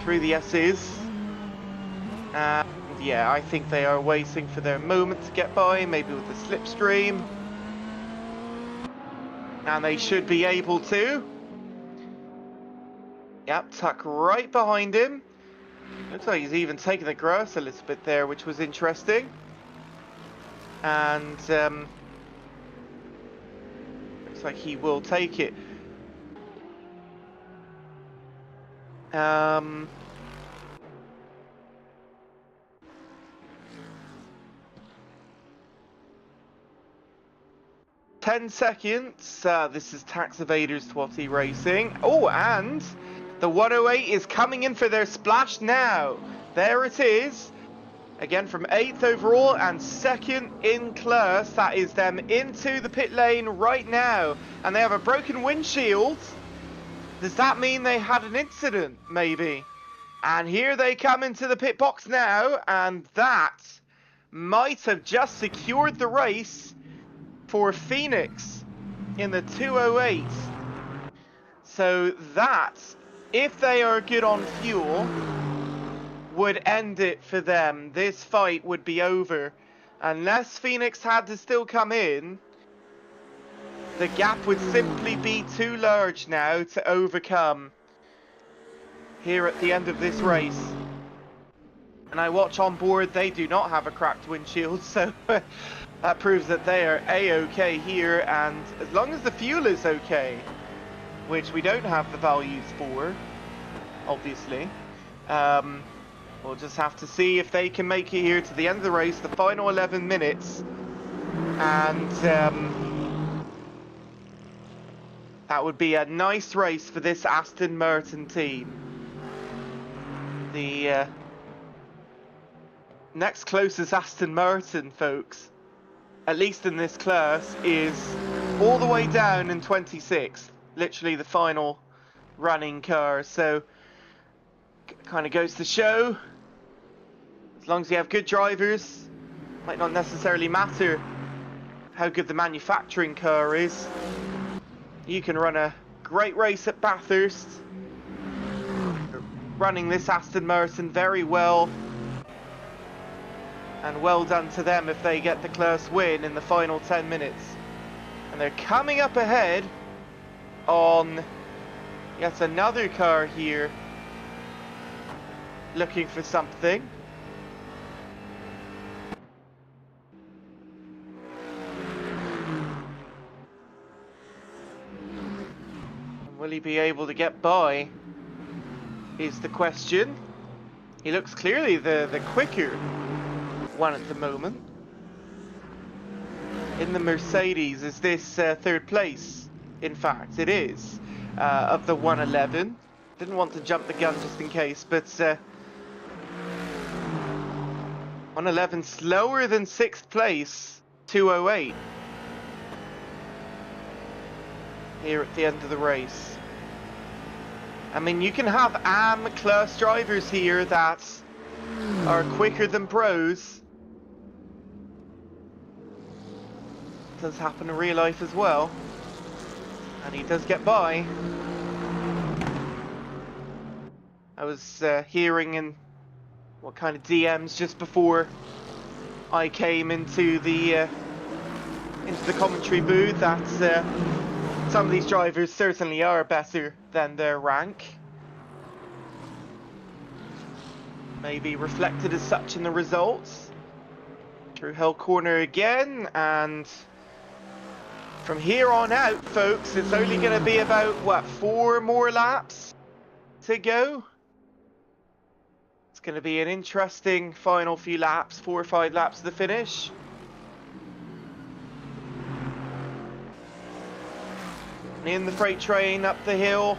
through the S's. And yeah, I think they are waiting for their moment to get by, maybe with the slipstream. And they should be able to. Yep, tuck right behind him. Looks like he's even taken the grass a little bit there, which was interesting. And looks like he will take it. 10 seconds. This is Tax Evaders Twatty Racing. Oh, and the 108 is coming in for their splash now. There it is. Again from 8th overall and 2nd in class. That is them into the pit lane right now. And they have a broken windshield. Does that mean they had an incident? Maybe. And here they come into the pit box now. And that might have just secured the race for Phoenix in the 208. So that, if they are good on fuel, would end it for them. This fight would be over. Unless Phoenix had to still come in, the gap would simply be too large now to overcome here at the end of this race. And I watch on board, they do not have a cracked windshield, so that proves that they are A-okay here. And as long as the fuel is okay, which we don't have the values for, obviously, we'll just have to see if they can make it here to the end of the race, the final 11 minutes. And that would be a nice race for this Aston Martin team. The next closest Aston Martin, folks, at least in this class, is all the way down in 26th. Literally the final running car. So, kind of goes to show, as long as you have good drivers, might not necessarily matter how good the manufacturing car is. You can run a great race at Bathurst, running this Aston Martin very well, and well done to them if they get the class win in the final 10 minutes. And they're coming up ahead on yet another car here, looking for something. Will he be able to get by, is the question. He looks clearly the quicker one at the moment. In the Mercedes, is this third place? In fact, it is, of the 111. Didn't want to jump the gun just in case, but 111 slower than 6th place, 208. Here at the end of the race. I mean, you can have AM class drivers here that are quicker than pros. Does happen in real life as well. And he does get by. I was hearing in what kind of DMs just before I came into the commentary booth that some of these drivers certainly are better than their rank. Maybe reflected as such in the results. Through Hill Corner again, and from here on out, folks, it's only going to be about, what, 4 more laps to go? It's going to be an interesting final few laps, 4 or 5 laps to the finish. In the freight train up the hill.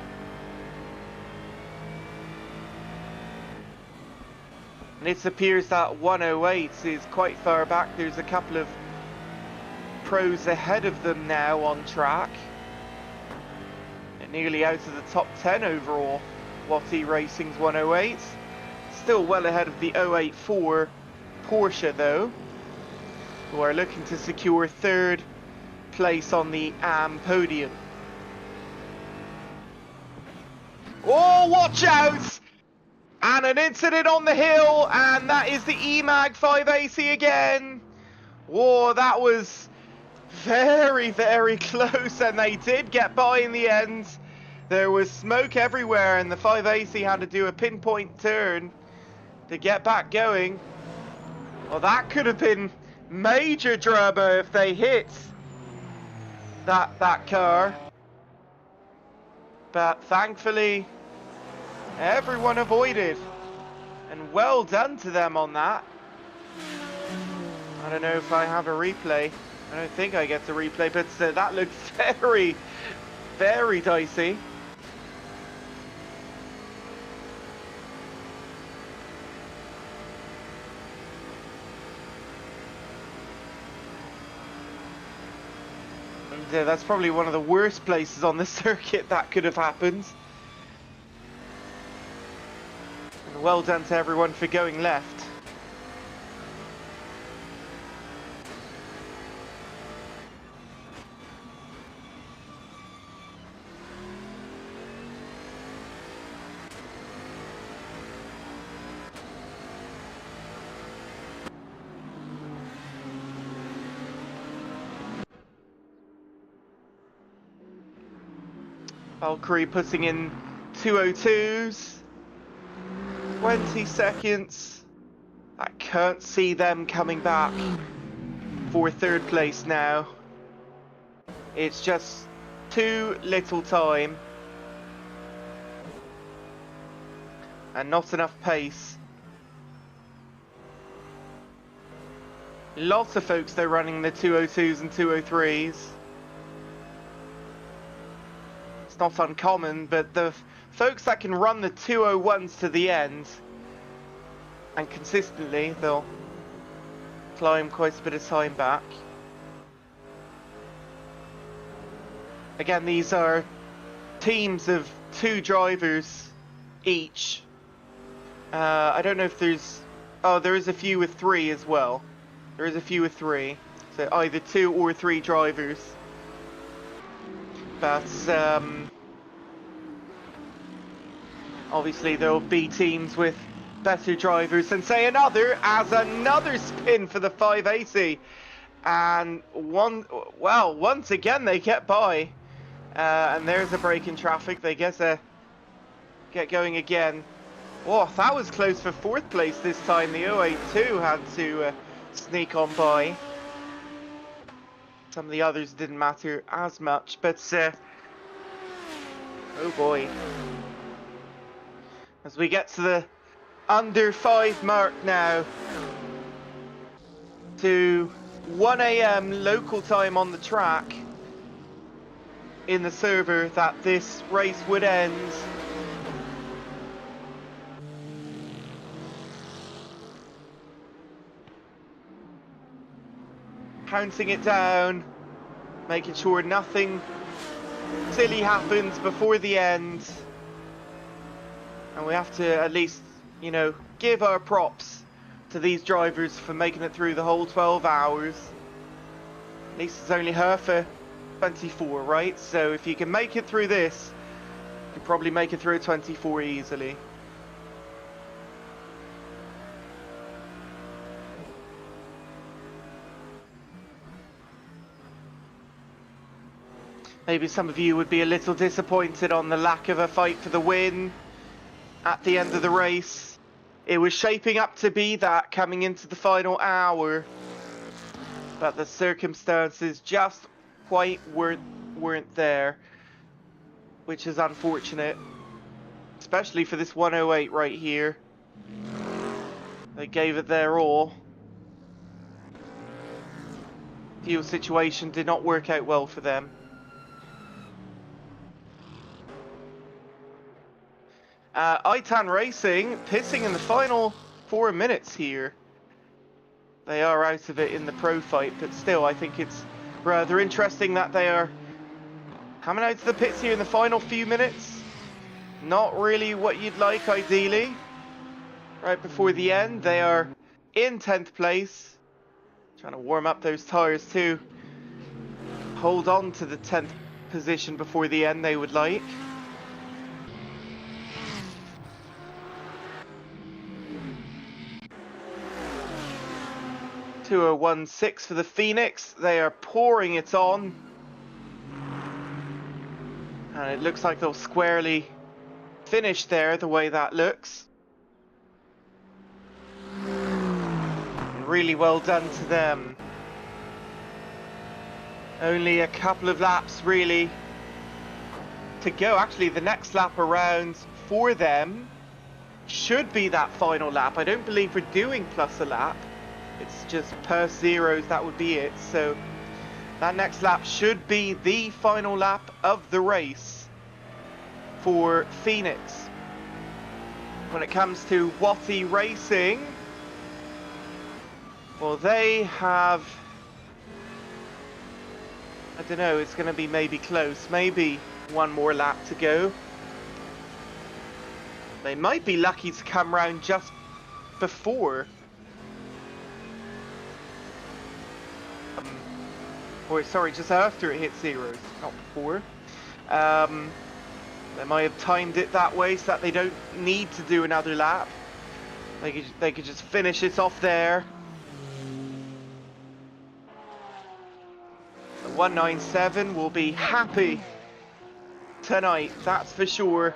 And it appears that 108 is quite far back. There's a couple of pros ahead of them now on track. And nearly out of the top 10 overall. Watty Racing's 108. Still well ahead of the 084 Porsche though, who are looking to secure 3rd place on the AM podium. Oh, watch out! And an incident on the hill, and that is the EMAG 580 again. Whoa, that was very, very close, and they did get by in the end. There was smoke everywhere, and the 580 had to do a pinpoint turn to get back going. Well, that could have been major drama if they hit that car. But thankfully, everyone avoided, and well done to them on that. I don't know if I have a replay. I don't think I get to replay, but that looked very, very dicey. And that's probably one of the worst places on the circuit that could have happened. And well done to everyone for going left. Valkyrie putting in 202s, 20 seconds. I can't see them coming back for third place now. It's just too little time and not enough pace. Lots of folks though running the 202s and 203s. It's not uncommon, but the folks that can run the 201s to the end and consistently, they'll climb quite a bit of time back. Again, these are teams of 2 drivers each. I don't know if there's... Oh, there is a few with 3 as well. There is a few with 3. So either 2 or 3 drivers. But obviously there'll be teams with better drivers than say another, as another spin for the 580. And once again they get by. And there's a break in traffic. They get going again. Oh, that was close for 4th place this time. The 082 had to sneak on by. Some of the others didn't matter as much, but oh boy. As we get to the under 5 mark now, to 1 AM local time on the track in the server, that this race would end. Counting it down, making sure nothing silly happens before the end. And we have to at least, you know, give our props to these drivers for making it through the whole 12 hours. At least it's only her for 24, right? So if you can make it through this, you can probably make it through 24 easily. Maybe some of you would be a little disappointed on the lack of a fight for the win at the end of the race. It was shaping up to be that coming into the final hour, but the circumstances just quite weren't there, which is unfortunate, especially for this 108 right here. They gave it their all. Fuel situation did not work out well for them. Itan Racing pissing in the final 4 minutes here. They are out of it in the pro fight, but still I think it's rather interesting that they are coming out to the pits here in the final few minutes. Not really what you'd like ideally. Right before the end, they are in 10th place. Trying to warm up those tyres too. Hold on to the 10th position before the end, they would like. .2016 for the Phoenix. They are pouring it on. And it looks like they'll squarely finish there, the way that looks. Really well done to them. Only a couple of laps really to go. Actually, the next lap around for them should be that final lap. I don't believe we're doing plus a lap. It's just per zeros, that would be it. So that next lap should be the final lap of the race for Phoenix. When it comes to Watty Racing, well, they have I don't know, it's going to be maybe close. Maybe one more lap to go. They might be lucky to come round just before. Or sorry, just after it hits zeros, not before. They might have timed it that way so that they don't need to do another lap. They could just finish it off there. The 197 will be happy tonight, that's for sure.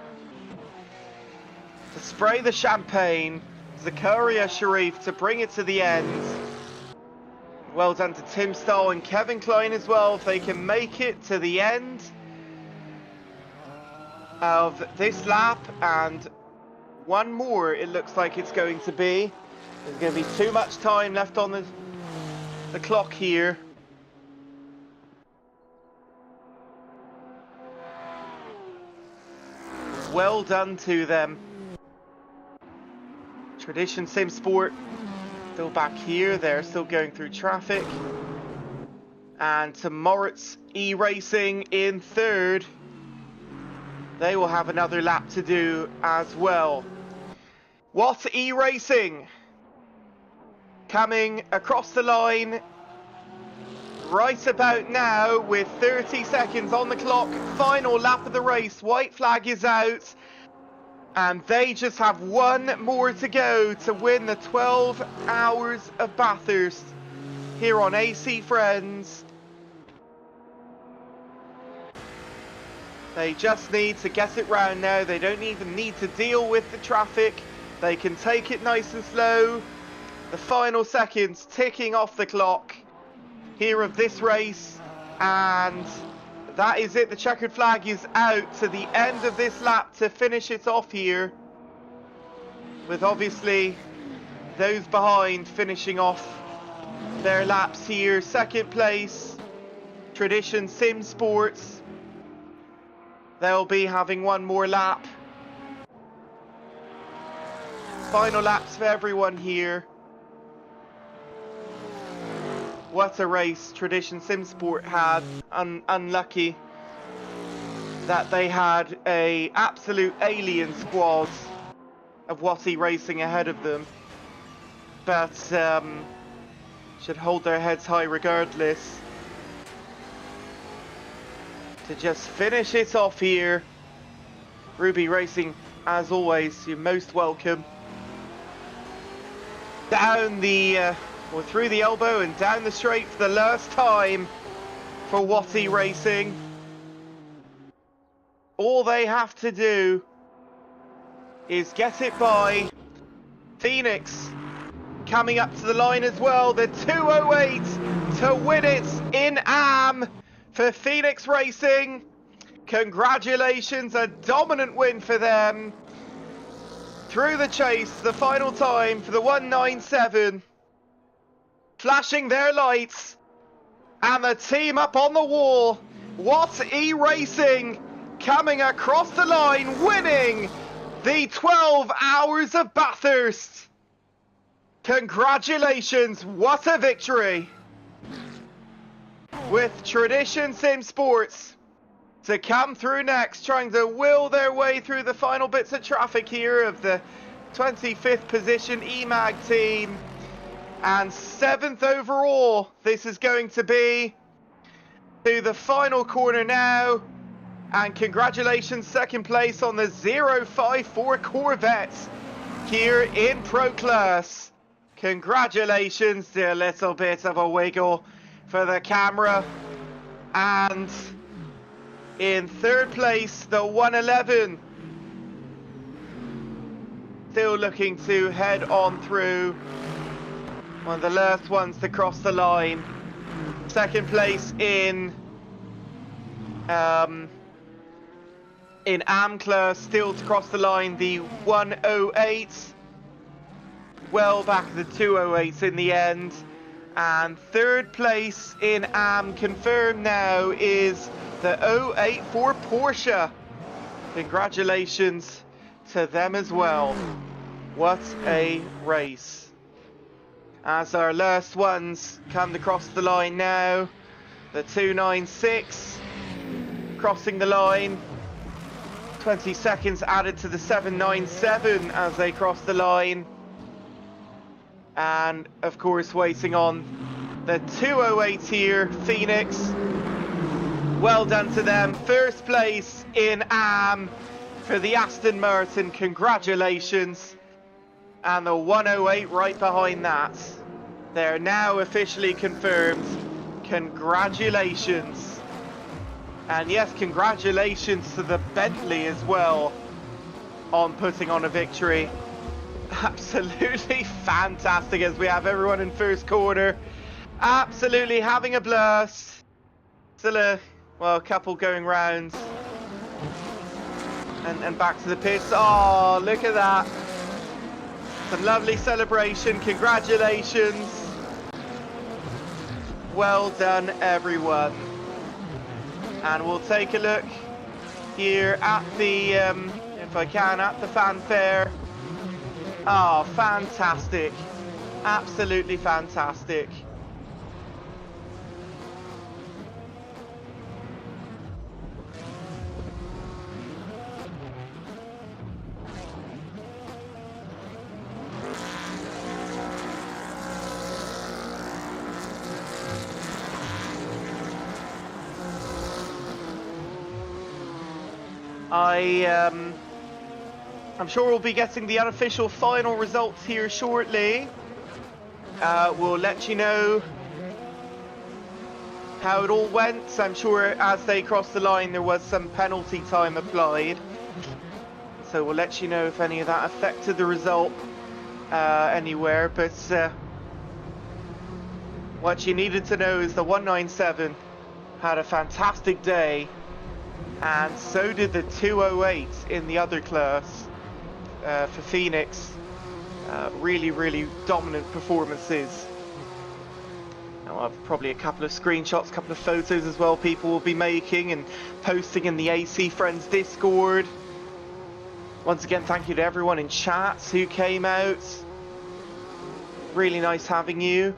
To spray the champagne, Zakaria Sharif to bring it to the end. Well done to Tim Stoll and Kevin Klein as well, if they can make it to the end of this lap, and one more it looks like it's going to be. There's going to be too much time left on the clock here. Well done to them. Tradition Sim Sport still back here, they're still going through traffic. And to Moritz E-Racing in third. They will have another lap to do as well. What E-Racing coming across the line right about now with 30 seconds on the clock. Final lap of the race. White flag is out. And they just have one more to go to win the 12 Hours of Bathurst here on AC Friends. They just need to get it round now. They don't even need to deal with the traffic. They can take it nice and slow. The final seconds ticking off the clock here of this race. And that is it. The checkered flag is out to the end of this lap to finish it off here. With obviously those behind finishing off their laps here. Second place, Tradition Sim Sports. They'll be having one more lap. Final laps for everyone here. What a race Tradition Sim Sport had. Unlucky that they had a absolute alien squad of Watty Racing ahead of them. But should hold their heads high regardless. To just finish it off here. Ruby Racing, as always, you're most welcome. Down the, or through the elbow and down the straight for the last time for Watty Racing. All they have to do is get it by. Phoenix coming up to the line as well. The 208 to win it in AM. For Phoenix Racing, congratulations, a dominant win for them. Through the chase, the final time for the 197. Flashing their lights, and the team up on the wall. What E-Racing coming across the line, winning the 12 Hours of Bathurst. Congratulations, what a victory. With Tradition Sim Sports to come through next, trying to will their way through the final bits of traffic here of the 25th position EMAG team. And 7th overall, this is going to be to the final corner now. And congratulations, second place on the 054 Corvette here in Pro Class. Congratulations, a little bit of a wiggle for the camera. And in third place, the 111. Still looking to head on through. One of the last ones to cross the line. Second place in AM class, still to cross the line, the 108. Well back the 208s in the end. And third place in AM confirmed now is the 084 Porsche. Congratulations to them as well. What a race. As our last ones come across the line now. The 296 crossing the line. 20 seconds added to the 797 as they cross the line. And of course waiting on the 208 here, Phoenix. Well done to them. First place in AM for the Aston Martin. Congratulations. And the 108 right behind that. They're now officially confirmed. Congratulations. And yes, congratulations to the Bentley as well on putting on a victory. Absolutely fantastic as we have everyone in first quarter. Absolutely having a blast. Still a couple going round. And back to the pits. Oh, look at that. Some lovely celebration. Congratulations. Well done, everyone. And we'll take a look here at the, if I can, at the fanfare. Oh, fantastic. Absolutely fantastic. I'm sure we'll be getting the unofficial final results here shortly. We'll let you know how it all went. I'm sure as they crossed the line there was some penalty time applied. So we'll let you know if any of that affected the result anywhere. But what you needed to know is the 197 had a fantastic day. And so did the 208 in the other class for Phoenix. Really, really dominant performances. I'll have probably a couple of screenshots, a couple of photos as well people will be making and posting in the AC Friends Discord. Once again, thank you to everyone in chats who came out. Really nice having you.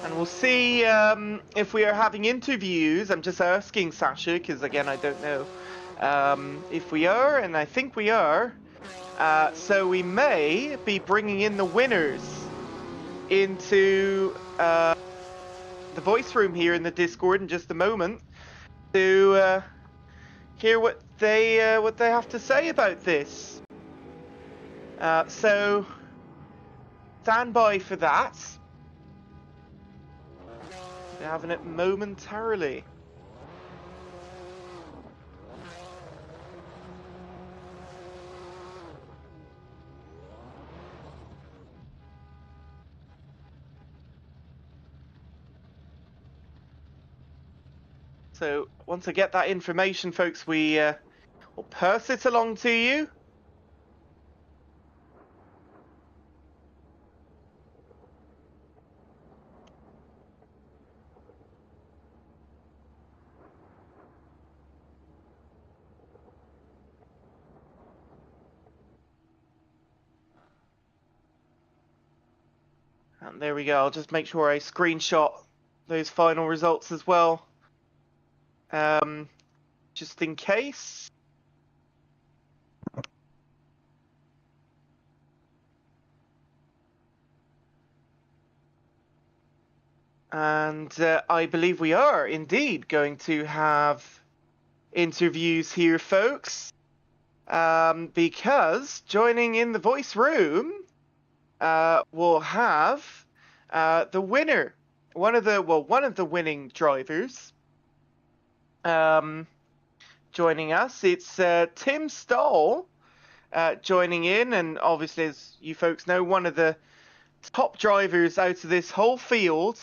And we'll see if we are having interviews. I'm just asking Sasha, because again, I don't know if we are, and I think we are. So we may be bringing in the winners into the voice room here in the Discord in just a moment to hear what they have to say about this. So stand by for that. They're having it momentarily. So once I get that information, folks, we will pass it along to you. And there we go. I'll just make sure I screenshot those final results as well. Just in case. And I believe we are indeed going to have interviews here, folks. Because joining in the voice room, we'll have the winner, one of the winning drivers. Joining us, it's Tim Stoll joining in, and obviously, as you folks know, one of the top drivers out of this whole field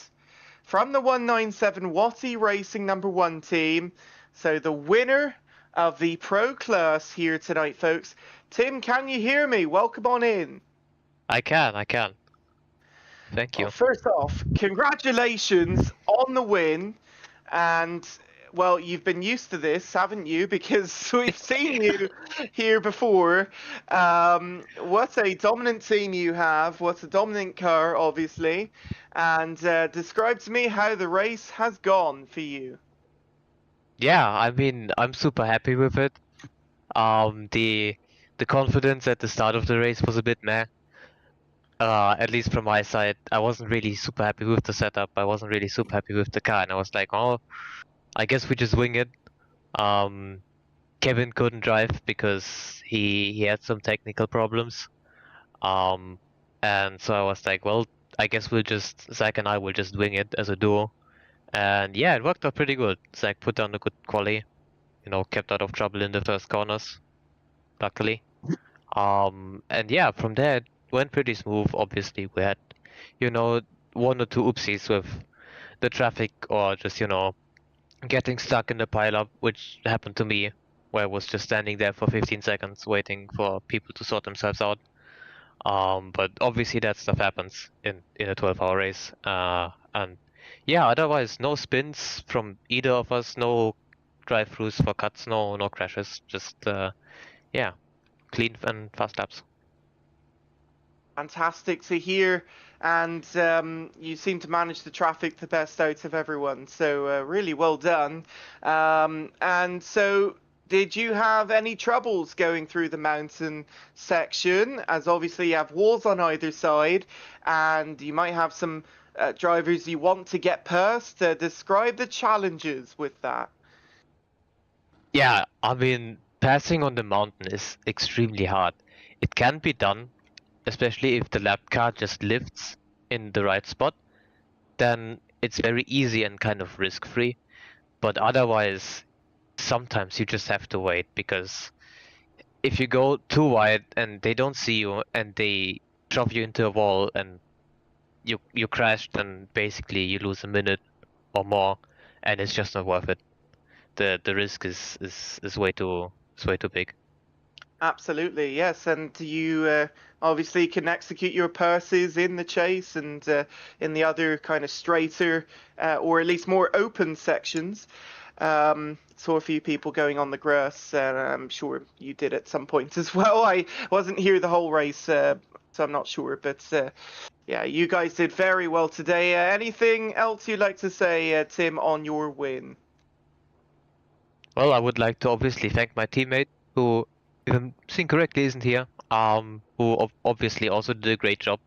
from the 197 Watty Racing #1 team. So the winner of the pro class here tonight, folks. Tim, can you hear me? Welcome on in. I can. Thank Well, you. first off, congratulations on the win. And, well, you've been used to this, haven't you? Because we've seen you here before. What a dominant team you have. What a dominant car, obviously. And describe to me how the race has gone for you. Yeah, I mean, I'm super happy with it. The confidence at the start of the race was a bit meh. At least from my side, I wasn't really super happy with the setup. I wasn't really super happy with the car, and I was like, oh, I guess we just wing it. Um, Kevin couldn't drive because he had some technical problems. Um, and so I was like, well, I guess Zach and I will just wing it as a duo. And yeah, it worked out pretty good. Zach put down a good quali, kept out of trouble in the first corners, luckily. And yeah, from there it went pretty smooth. Obviously, we had, you know, one or two oopsies with the traffic or just, getting stuck in the pileup, which happened to me, where I was just standing there for 15 seconds waiting for people to sort themselves out. But obviously that stuff happens in a 12-hour race. And yeah, otherwise no spins from either of us, no drive-throughs for cuts, no crashes, just yeah, clean and fast laps. Fantastic to hear. And you seem to manage the traffic the best out of everyone. So, really well done. And so, did you have any troubles going through the mountain section? As obviously you have walls on either side, and you might have some drivers you want to get past. Describe the challenges with that. Yeah, I mean, passing on the mountain is extremely hard. It can be done, especially if the lap car just lifts in the right spot, then it's very easy and kind of risk-free. But otherwise, sometimes you just have to wait because if you go too wide and they don't see you and they drop you into a wall and you crash, then basically you lose a minute or more, and it's just not worth it. The risk is way too big. Absolutely, yes. And you obviously can execute your purses in the chase and in the other kind of straighter or at least more open sections. Saw a few people going on the grass, and I'm sure you did at some point as well. I wasn't here the whole race, so I'm not sure. But yeah, you guys did very well today. Anything else you'd like to say, Tim, on your win? Well, I would like to obviously thank my teammate who, if I'm seeing correctly, isn't here. Who obviously also did a great job,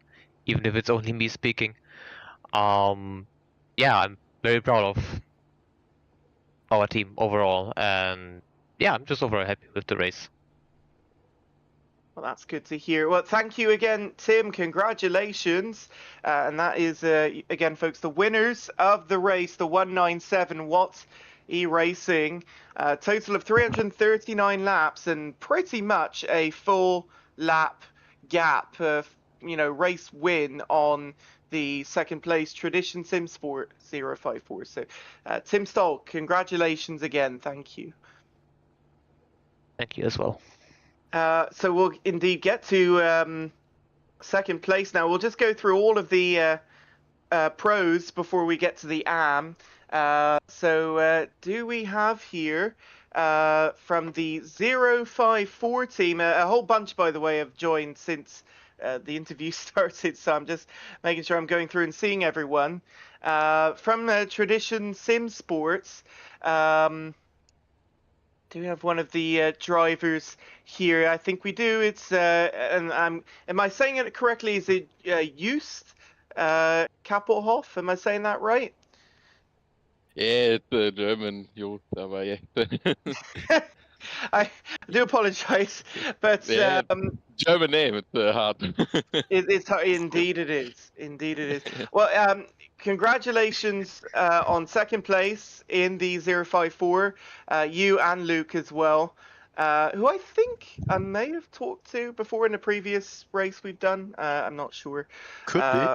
even if it's only me speaking. Um, yeah, I'm very proud of our team overall, and yeah, I'm just overall happy with the race. Well, that's good to hear. Well, thank you again, Tim. Congratulations. And that is, again, folks, the winners of the race, the 197 Watts e-racing. Total of 339 laps and pretty much a full lap gap, race win on the second place Tradition Sim Sport 054. So, Tim Stoll, congratulations again. Thank you. Thank you as well. So we'll indeed get to second place now. We'll just go through all of the pros before we get to the AM. So do we have here from the 054 team, a whole bunch, by the way, have joined since the interview started, so I'm just making sure I'm going through and seeing everyone. From Tradition Sim Sports, do we have one of the drivers here? I think we do. It's and am I saying it correctly? Is it Just Kappelhoff? Am I saying that right? Yeah, it's German, Joost, aber yeah. I do apologize, but Yeah, German name, it's hard. it's indeed it is. Indeed it is. Well, congratulations on second place in the 054. You and Luke as well, who I think I may have talked to before in a previous race we've done. I'm not sure. Could be.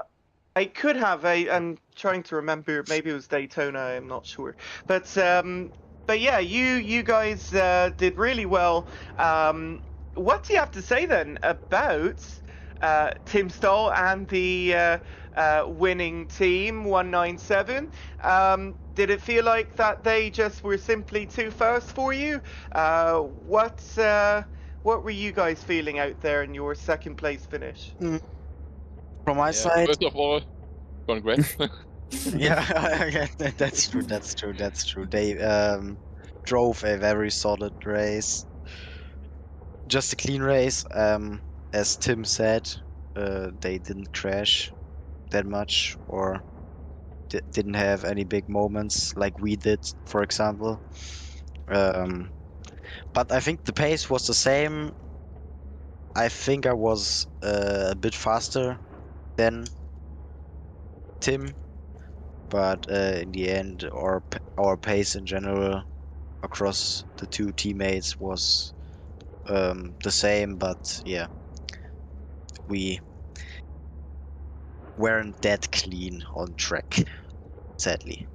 I could have. I'm trying to remember. Maybe it was Daytona. I'm not sure. But yeah, you guys did really well. What do you have to say then about Tim Stoll and the winning team 197. Did it feel like that they just were simply too fast for you? What were you guys feeling out there in your second place finish? From my Yeah, side, first of all, congrats. yeah, that's true. That's true. That's true. They drove a very solid race, just a clean race. As Tim said, they didn't crash that much or didn't have any big moments like we did, for example. Um, but I think the pace was the same. I think I was a bit faster than Tim, but in the end, our pace in general across the two teammates was the same. But yeah, we weren't that clean on track, sadly.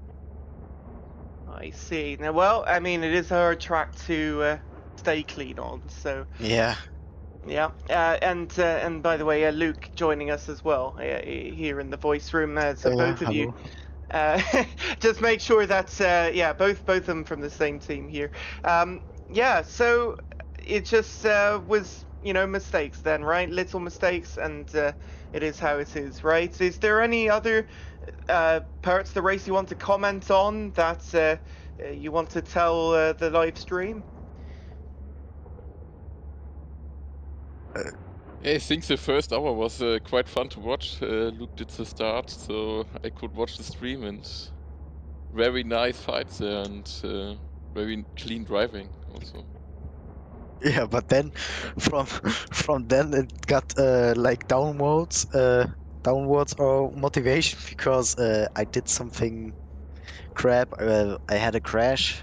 I see. Now, well, I mean, it is a hard track to stay clean on, so Yeah, yeah. And by the way, Luke joining us as well here in the voice room. So yeah. both of you, Hello. uh, just make sure that yeah, both of them from the same team here. Yeah, so it just was mistakes then, right? Little mistakes, and it is how it is, right? Is there any other parts of the race you want to comment on that you want to tell the live stream? I think the first hour was quite fun to watch. Luke did the start, so I could watch the stream, and very nice fights there, and very clean driving also. Yeah, but then from then it got like downwards or motivation because I did something crap. I had a crash.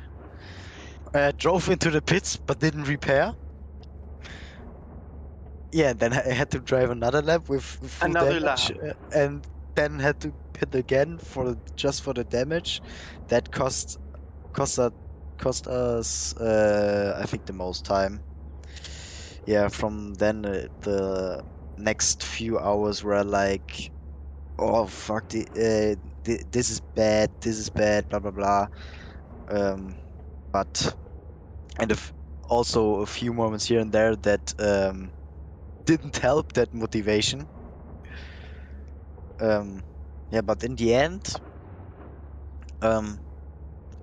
Drove into the pits but didn't repair. Yeah, and then I had to drive another lap with full Another damage, lap. and then had to pit again just for the damage. That cost us I think the most time. Yeah, from then the next few hours were like, oh fuck, this is bad, blah blah blah. Um, but and also a few moments here and there that didn't help that motivation. Um, yeah, but in the end, um,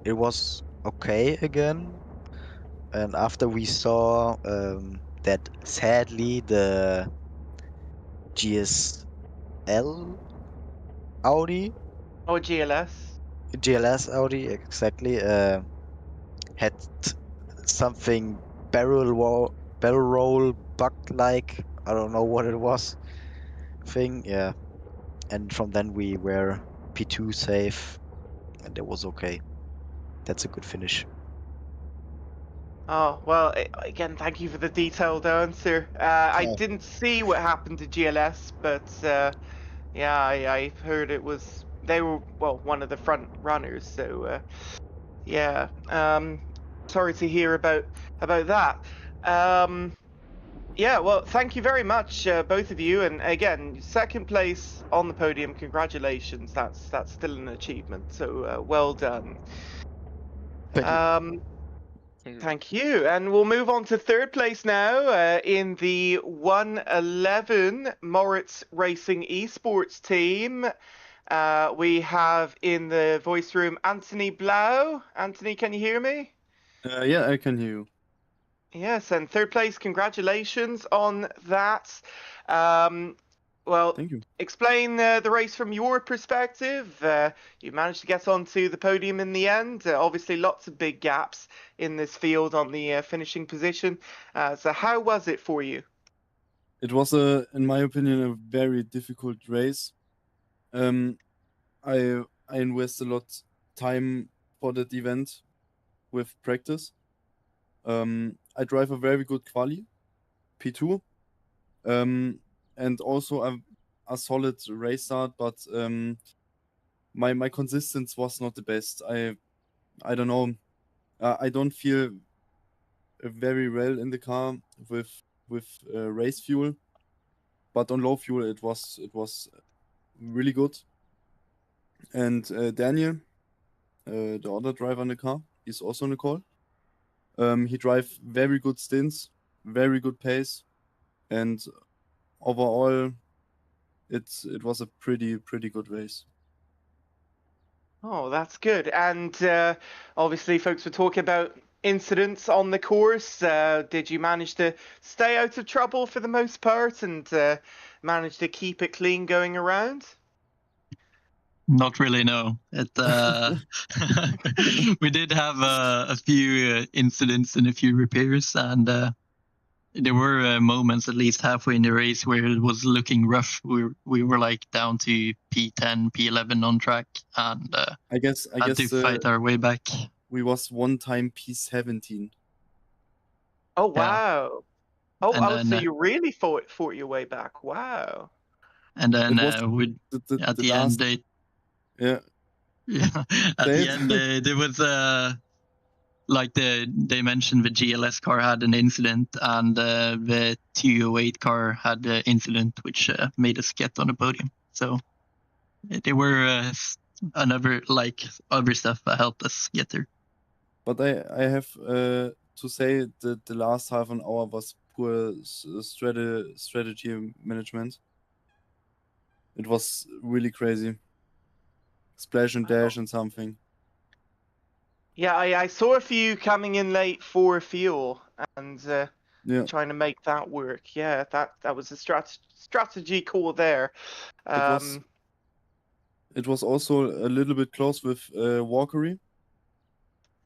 it was okay again. And after we saw that sadly the GSL Audi, Or GLS. GLS Audi exactly, had something barrel roll bug like, I don't know what it was, thing. Yeah, and from then we were P2 safe, and it was okay. That's a good finish. Oh, well, again, thank you for the detailed answer. I Yeah. didn't see what happened to GLS, but yeah, I heard it was they were, well, one of the front runners. So yeah, sorry to hear about that. Yeah, well, thank you very much, both of you. And again, second place on the podium. Congratulations. That's still an achievement. So well done. Thank you. Um, Thank you. Thank you. And we'll move on to third place now in the 111 Moritz Racing Esports team. We have in the voice room Anthony Blau. Anthony, can you hear me? Yeah, I can hear you. Yes, and third place, congratulations on that. Um, well, Thank you. explain the race from your perspective. You managed to get onto the podium in the end. Obviously, lots of big gaps in this field on the finishing position. So, how was it for you? It was in my opinion, a very difficult race. I invest a lot time for that event with practice. I drive a very good quali, P2, and also a solid race start, but my consistency was not the best. I don't know. I don't feel very well in the car with race fuel. but on low fuel it was really good. And Daniel, the other driver in the car, he's also on the call. He drive very good stints, very good pace, and overall, it was a pretty good race. Oh, that's good. And obviously, folks were talking about incidents on the course. Did you manage to stay out of trouble for the most part and manage to keep it clean going around? Not really, no. We did have a few incidents and a few repairs, and there were moments, at least halfway in the race, where it was looking rough. We were like down to P10, P11 on track, and I guess had to fight our way back. we was one time P17. Oh Yeah. wow! Oh, And oh, then, so you really fought your way back. Wow. And then It was at the the last, end, yeah. yeah, at Say the it. end there was like they mentioned the GLS car had an incident, and the 208 car had the incident, which made us get on the podium. So there were other stuff that helped us get there. But I have to say that the last half an hour was poor strategy management. It was really crazy. Splash and dash and something. Yeah, I saw a few coming in late for fuel and Yeah. trying to make that work. Yeah, that was a strategy call there. It was also a little bit close with Walkery.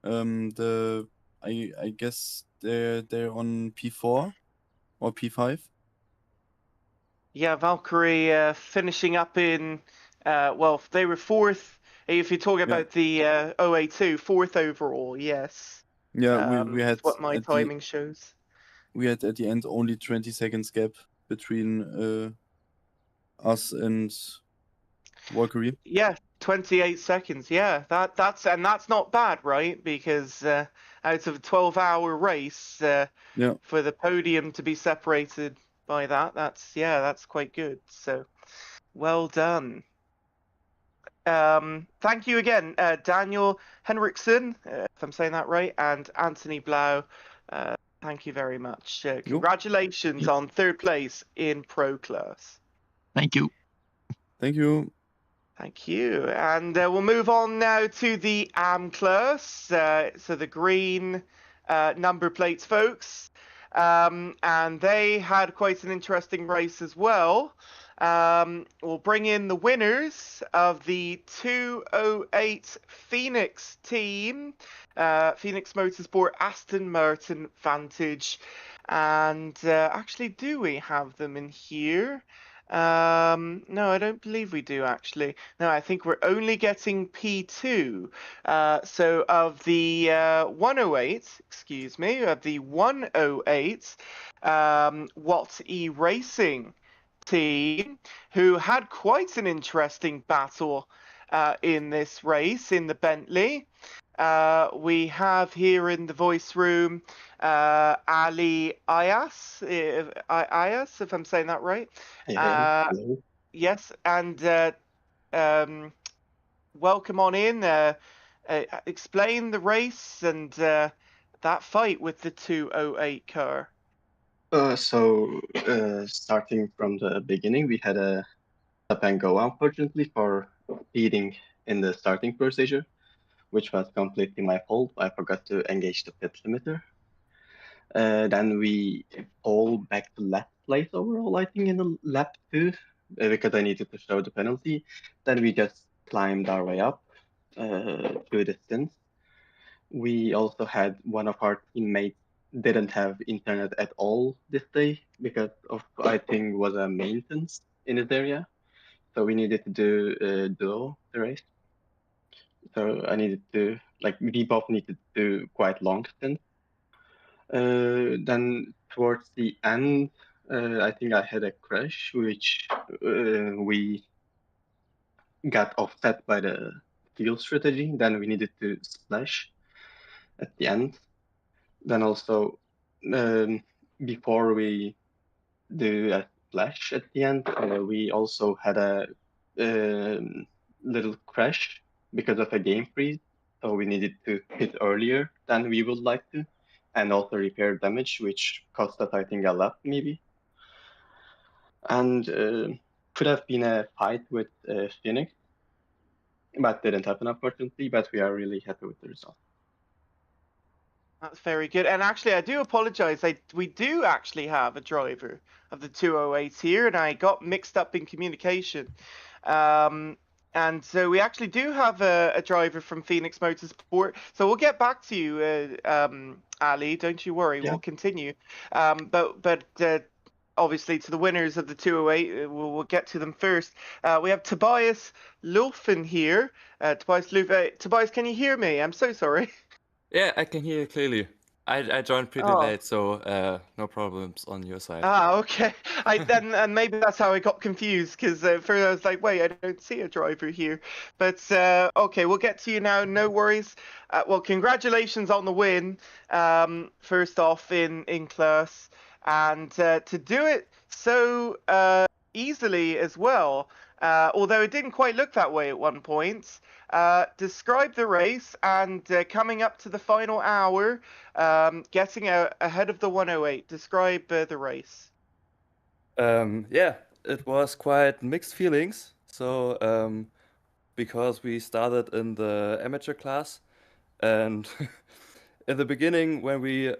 I guess they're on P4 or P5. Yeah, Valkyrie finishing up in well, they were fourth. If you're talking about the OA2, fourth overall, yes. Yeah, we had that's what my at timing shows. We had at the end only 20 seconds gap between us and Valkyrie. Yeah, 28 seconds. Yeah, that's not bad, right? Because out of a 12-hour race, for the podium to be separated by that's quite good. So, well done. Thank you again, Daniel Henriksen, if I'm saying that right, and Anthony Blau. Thank you very much. Congratulations on third place in Pro Class. Thank you. Thank you. Thank you. And we'll move on now to the AM class. So the green number plates, folks. And they had quite an interesting race as well. We'll bring in the winners of the 208 Phoenix team. Phoenix Motorsport Aston Martin Vantage. And actually, do we have them in here? No, I don't believe we do actually. No, I think we're only getting P2. So of the 108, excuse me, of the 108 Watt E Racing team, who had quite an interesting battle in this race in the Bentley. We have here in the voice room Ali Ayas, if I'm saying that right. Yes, and welcome on in. Explain the race and that fight with the 208 car. Starting from the beginning, we had a stop and go, unfortunately, for speeding in the starting procedure, which was completely my fault. I forgot to engage the pit limiter. Then we fall back to last place overall, I think, in the lap 2, because I needed to show the penalty. Then we just climbed our way up through the stints. We also had one of our teammates didn't have internet at all this day because of, I think, was a maintenance in this area. So we needed to do duo the race. So I needed to, we both needed to do quite long stints. Then towards the end, I think I had a crash, which we got offset by the fuel strategy. Then we needed to splash at the end. Then also, before we do flash at the end. We also had a little crash because of a game freeze, so we needed to pit earlier than we would like to, and also repair damage, which cost us, I think, a lot maybe. And could have been a fight with Phoenix, but didn't happen unfortunately. But we are really happy with the result. That's very good. And actually, I do apologize. We do actually have a driver of the 208 here, and I got mixed up in communication. And so we actually do have a driver from Phoenix Motorsport. So we'll get back to you, Ali. Don't you worry. Yeah. We'll continue. But obviously, to the winners of the 208, we'll get to them first. We have Tobias Lulfen here. Tobias, can you hear me? I'm so sorry. Yeah, I can hear you clearly. I joined pretty Oh. late, so no problems on your side. Ah, okay. And maybe that's how I got confused because first I was like, wait, I don't see a driver here. But okay, we'll get to you now. No worries. Well, congratulations on the win. First off in class, and to do it so easily as well. Although it didn't quite look that way at one point. Describe the race and coming up to the final hour, getting ahead of the 108. Describe the race. Yeah, it was quite mixed feelings. So because we started in the amateur class, and in the beginning when we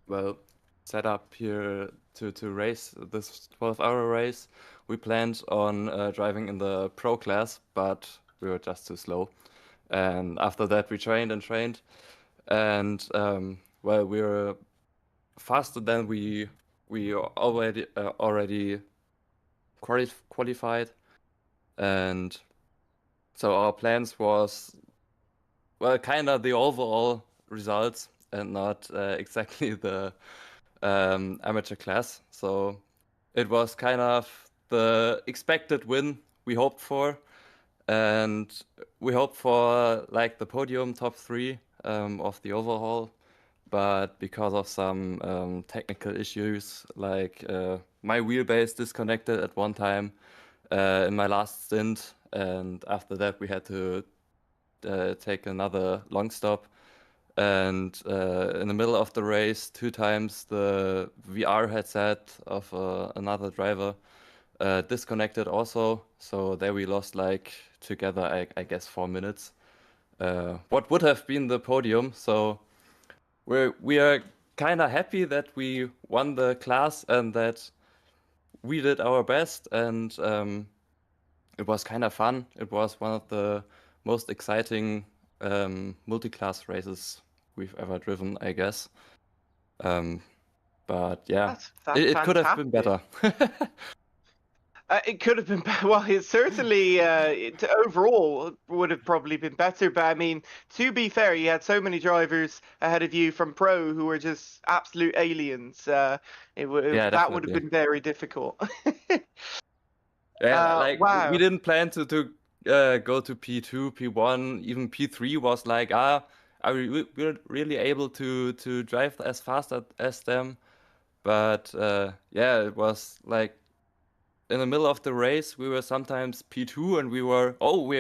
well set up here to race this 12-hour race, we planned on driving in the pro class, but we were just too slow. And after that, we trained and trained, and well, we were faster than we already qualified, and so our plans was well kind of the overall results and not exactly the amateur class. So it was kind of the expected win we hoped for, and we hoped for like the podium top 3 of the overhaul. But because of some technical issues, like my wheelbase disconnected at one time in my last stint, and after that we had to take another long stop. And in the middle of the race, 2 times the VR headset of another driver disconnected also. So there we lost like together, I guess, 4 minutes. What would have been the podium. So we are kind of happy that we won the class and that we did our best, and it was kind of fun. It was one of the most exciting multi-class races we've ever driven, I guess. But yeah, That's it could have been better. It could have been better. Well, it certainly overall would have probably been better. But I mean, to be fair, you had so many drivers ahead of you from pro who were just absolute aliens. That would have definitely. been very difficult. Yeah, like wow. we didn't plan to go to P2, P1, even P3 was like, are we really able to drive as fast as them? But yeah, it was like in the middle of the race, we were sometimes P2 and we are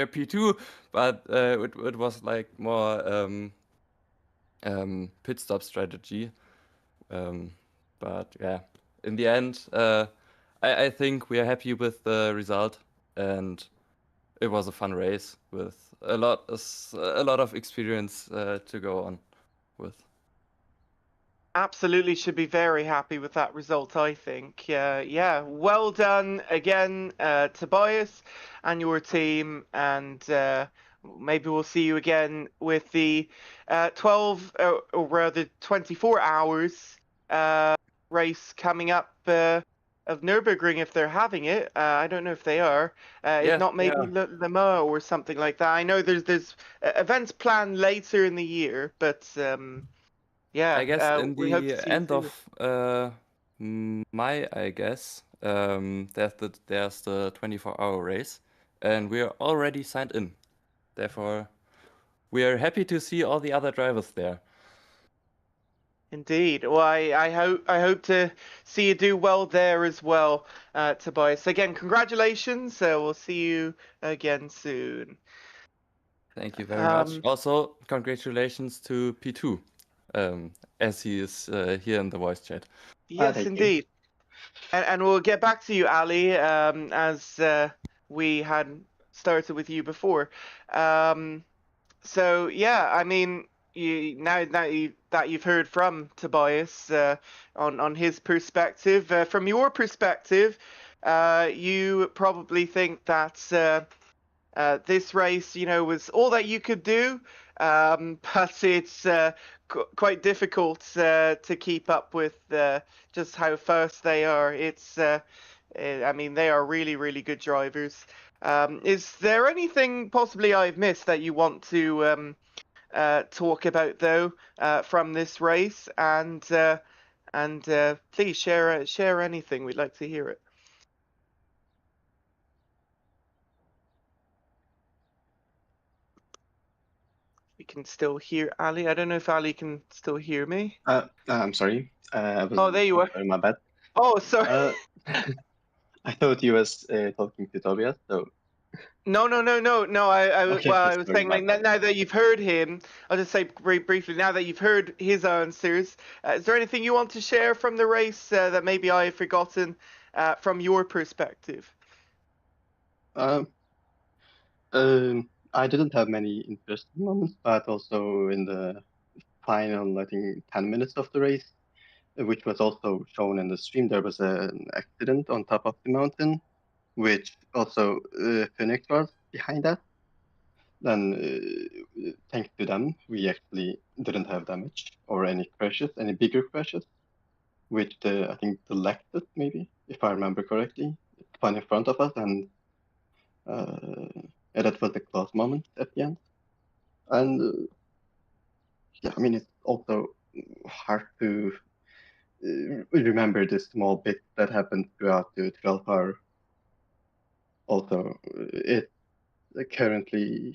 P2, but it was like more pit stop strategy. But yeah, in the end, I think we are happy with the result, and it was a fun race with a lot of experience to go on with. Absolutely should be very happy with that result, I think. Yeah, well done again, Tobias and your team, and maybe we'll see you again with the 12 or rather 24 hours race coming up of Nürburgring if they're having it. I don't know if they are. If not, maybe Le Mans or something like that. I know there's events planned later in the year, but yeah, I guess in we hope to the see you end soon. of May, I guess, there's the 24-hour race, and we are already signed in. Therefore, we are happy to see all the other drivers there. Indeed. Well, I hope to see you do well there as well, Tobias. Again, congratulations. We'll see you again soon. Thank you very much. Um, Also, congratulations to P2, as he is here in the voice chat. Yes, thank you. indeed. And we'll get back to you, Ali, as we had started with you before. So yeah, I mean, that you've heard from Tobias on his perspective, from your perspective, you probably think that this race, was all that you could do, but it's quite difficult to keep up with just how fast they are. I mean, they are really, really good drivers. Is there anything possibly I've missed that you want to talk about though from this race? And please share anything. We'd like to hear it. We can still hear Ali. I don't know if Ali can still hear me. I'm sorry. I was Oh, there you are. sorry, my bad. Oh, sorry. I thought you was talking to Tobias, so No. I okay, I was sorry, saying my like bad. now that you've heard him, I'll just say very briefly. Now that you've heard his answers, is there anything you want to share from the race that maybe I have forgotten from your perspective? Um, I didn't have many interesting moments, but also in the final, I think, 10 minutes of the race, which was also shown in the stream, there was an accident on top of the mountain, which also Phoenix was behind that. Then, thanks to them, we actually didn't have damage or any crashes, any bigger crashes, which I think the Lexus, maybe, if I remember correctly, spun in front of us, and yeah, that was a close moment at the end. And yeah, I mean, it's also hard to remember the small bits that happened throughout the 12 hour. Also, it currently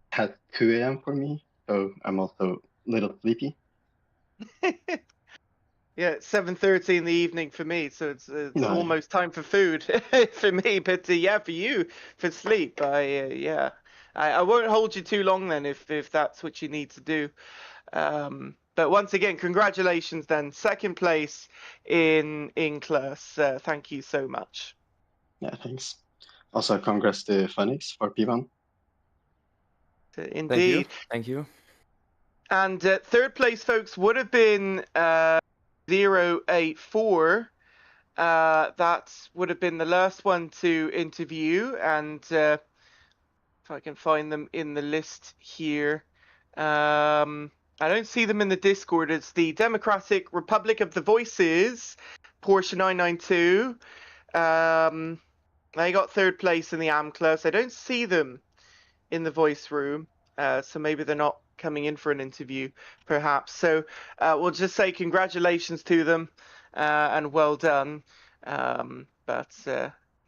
has 2 a.m. for me, so I'm also a little sleepy. Yeah, it's 7:30 in the evening for me, so it's No, almost time for food for me. But yeah, for you, for sleep, yeah, I won't hold you too long then if that's what you need to do. But once again, congratulations then, second place in class. Thank you so much. yeah, thanks. Also, congrats to Phoenix for P1. Indeed. Thank you. And third place, folks, would have been 084. That would have been the last one to interview, and if I can find them in the list here. I don't see them in the Discord. It's the Democratic Republic of the Voices, Porsche 992. They got third place in the AM class. I don't see them in the voice room, so maybe they're not coming in for an interview, perhaps. So we'll just say congratulations to them and well done. But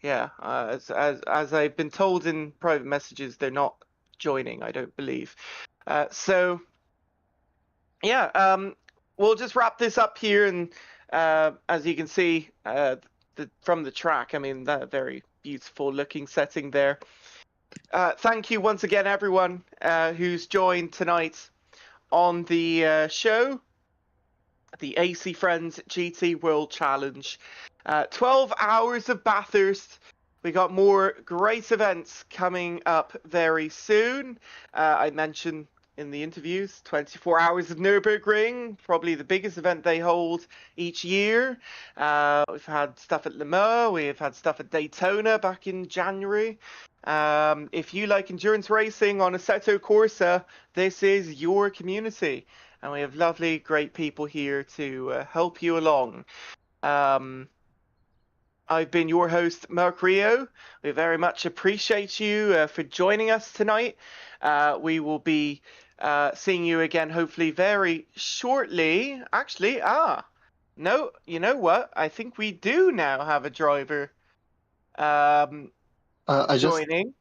yeah, as I've been told in private messages, they're not joining, I don't believe. So yeah, we'll just wrap this up here, and as you can see from the track, I mean, that very beautiful looking setting there. Thank you once again, everyone who's joined tonight on the show, the AC Friends GT World Challenge. 12 hours of Bathurst. We got more great events coming up very soon. I mentioned in the interviews, 24 hours of Nürburgring, probably the biggest event they hold each year. We've had stuff at Le Mans, we've had stuff at Daytona back in January. If you like endurance racing on Assetto Corsa, this is your community. And we have lovely, great people here to help you along. I've been your host, Mark Rio. We very much appreciate you for joining us tonight. We will be seeing you again, hopefully, very shortly. Actually, no, you know what? I think we do now have a driver I just joining.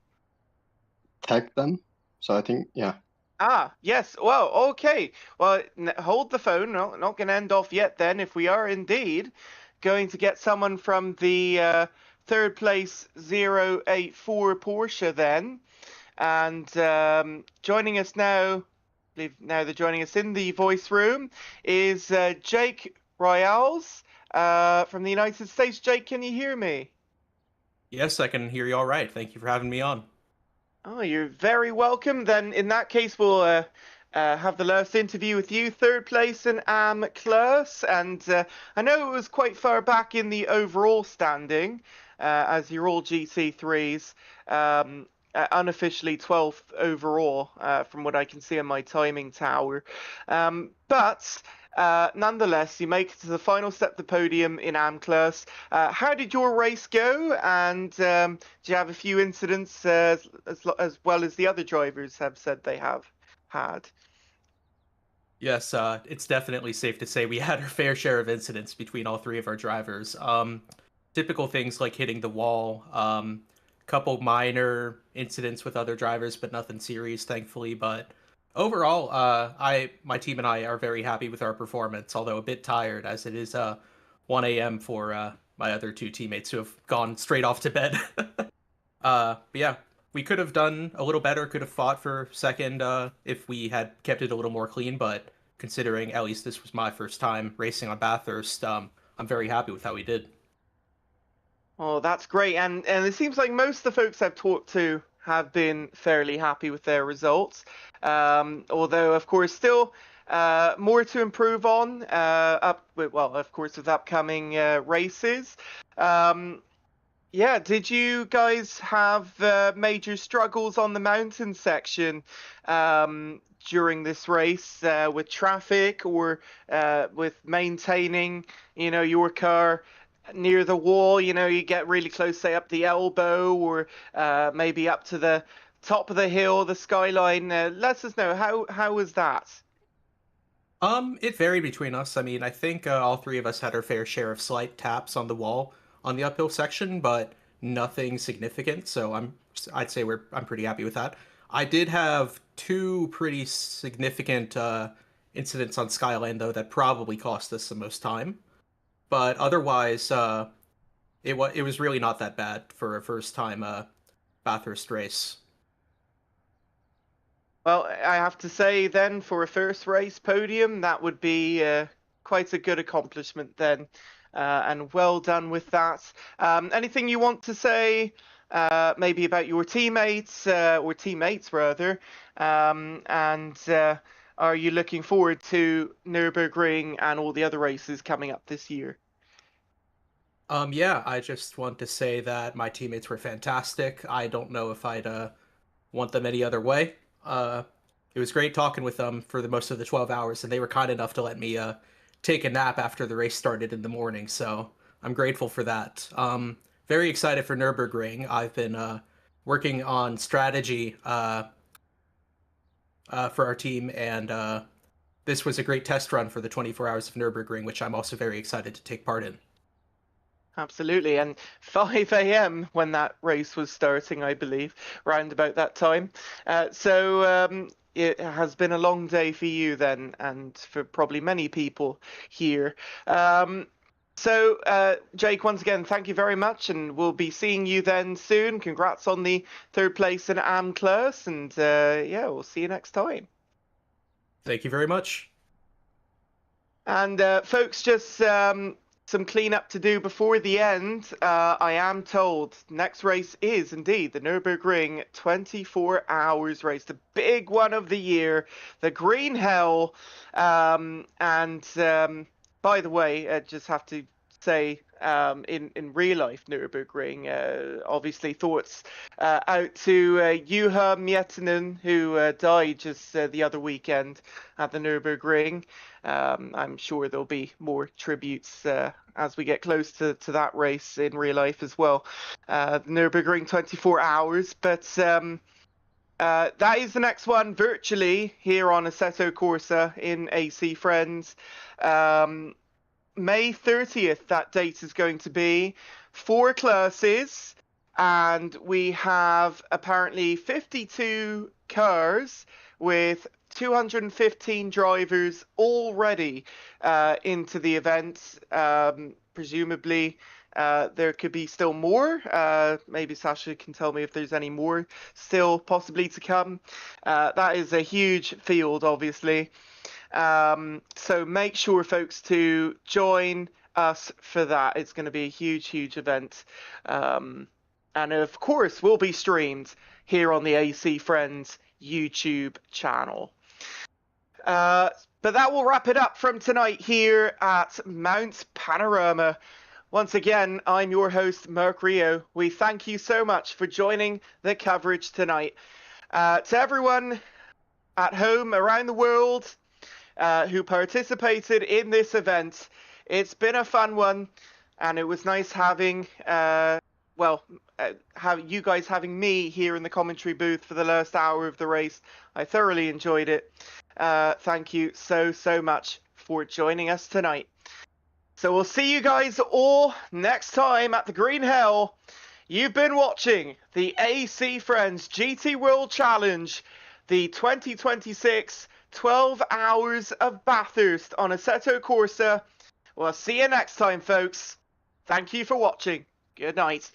tagged them, so I think, yeah. Ah, yes. Well, okay. Well, hold the phone. Not going to end off yet then. If we are indeed going to get someone from the third place 084 Porsche then. And joining us now, I believe now they're joining us in the voice room, is Jake Royals from the United States. Jake, can you hear me? Yes, I can hear you all right. Thank you for having me on. Oh, you're very welcome. Then in that case, we'll have the last interview with you, third place in class. And I know it was quite far back in the overall standing, as you're all GC3s, unofficially 12th overall, from what I can see on my timing tower. But nonetheless, you make it to the final step of the podium in class. How did your race go? And do you have a few incidents as well as the other drivers have said they have had? Yes, it's definitely safe to say we had our fair share of incidents between all three of our drivers. Typical things like hitting the wall, couple minor incidents with other drivers, but nothing serious, thankfully. But overall, my team and I are very happy with our performance, although a bit tired as it is 1 a.m. for my other two teammates who have gone straight off to bed. But yeah, we could have done a little better, could have fought for second if we had kept it a little more clean, but considering at least this was my first time racing on Bathurst, I'm very happy with how we did. Oh, that's great. And it seems like most of the folks I've talked to have been fairly happy with their results. Although, of course, still more to improve on, of course, with upcoming races. Yeah, did you guys have major struggles on the mountain section during this race with traffic or with maintaining, your car near the wall? You get really close, say up the elbow, or maybe up to the top of the hill, the skyline. Let us know how was that? It varied between us. I mean, I think all three of us had our fair share of slight taps on the wall on the uphill section, but nothing significant. So I'd say I'm pretty happy with that. I did have two pretty significant incidents on Skyline though that probably cost us the most time. But otherwise, it was really not that bad for a first time Bathurst race. Well, I have to say then, for a first race podium, that would be quite a good accomplishment then, and well done with that. Anything you want to say, maybe about your teammates, or teammates rather, and are you looking forward to Nürburgring and all the other races coming up this year? Yeah, I just want to say that my teammates were fantastic. I don't know if I'd want them any other way. It was great talking with them for the most of the 12 hours, and they were kind enough to let me take a nap after the race started in the morning, so I'm grateful for that. Very excited for Nürburgring. I've been working on strategy for our team, and this was a great test run for the 24 hours of Nürburgring, which I'm also very excited to take part in. Absolutely, and 5 a.m. when that race was starting, I believe, round about that time. So it has been a long day for you then, and for probably many people here. So, Jake, once again, thank you very much, and we'll be seeing you then soon. Congrats on the third place in class, and yeah, we'll see you next time. Thank you very much. And folks, just some cleanup to do before the end. I am told next race is indeed the Nürburgring 24 hours race, the big one of the year, the Green Hell. And by the way, I just have to say, in real life Nürburgring, obviously thoughts out to Juha Miettinen, who died just the other weekend at the Nürburgring. I'm sure there'll be more tributes as we get close to that race in real life as well. The Nürburgring 24 hours, but that is the next one virtually here on Assetto Corsa in AC Friends. May 30th, that date is going to be 4 classes, and we have apparently 52 cars with 215 drivers already into the event. Presumably, there could be still more. Maybe Sasha can tell me if there's any more still possibly to come. That is a huge field, obviously. So make sure, folks, to join us for that. It's going to be a huge, huge event. And of course, will be streamed here on the AC Friends YouTube channel. But that will wrap it up from tonight here at Mount Panorama. Once again, I'm your host, Merc Rio. We thank you so much for joining the coverage tonight. To everyone at home around the world who participated in this event, it's been a fun one, and it was nice having you guys having me here in the commentary booth for the last hour of the race. I thoroughly enjoyed it. Thank you so much for joining us tonight. So we'll see you guys all next time at the Green Hell. You've been watching the AC Friends GT World Challenge, the 2026 12 Hours of Bathurst on Assetto Corsa. We'll see you next time, folks. Thank you for watching. Good night.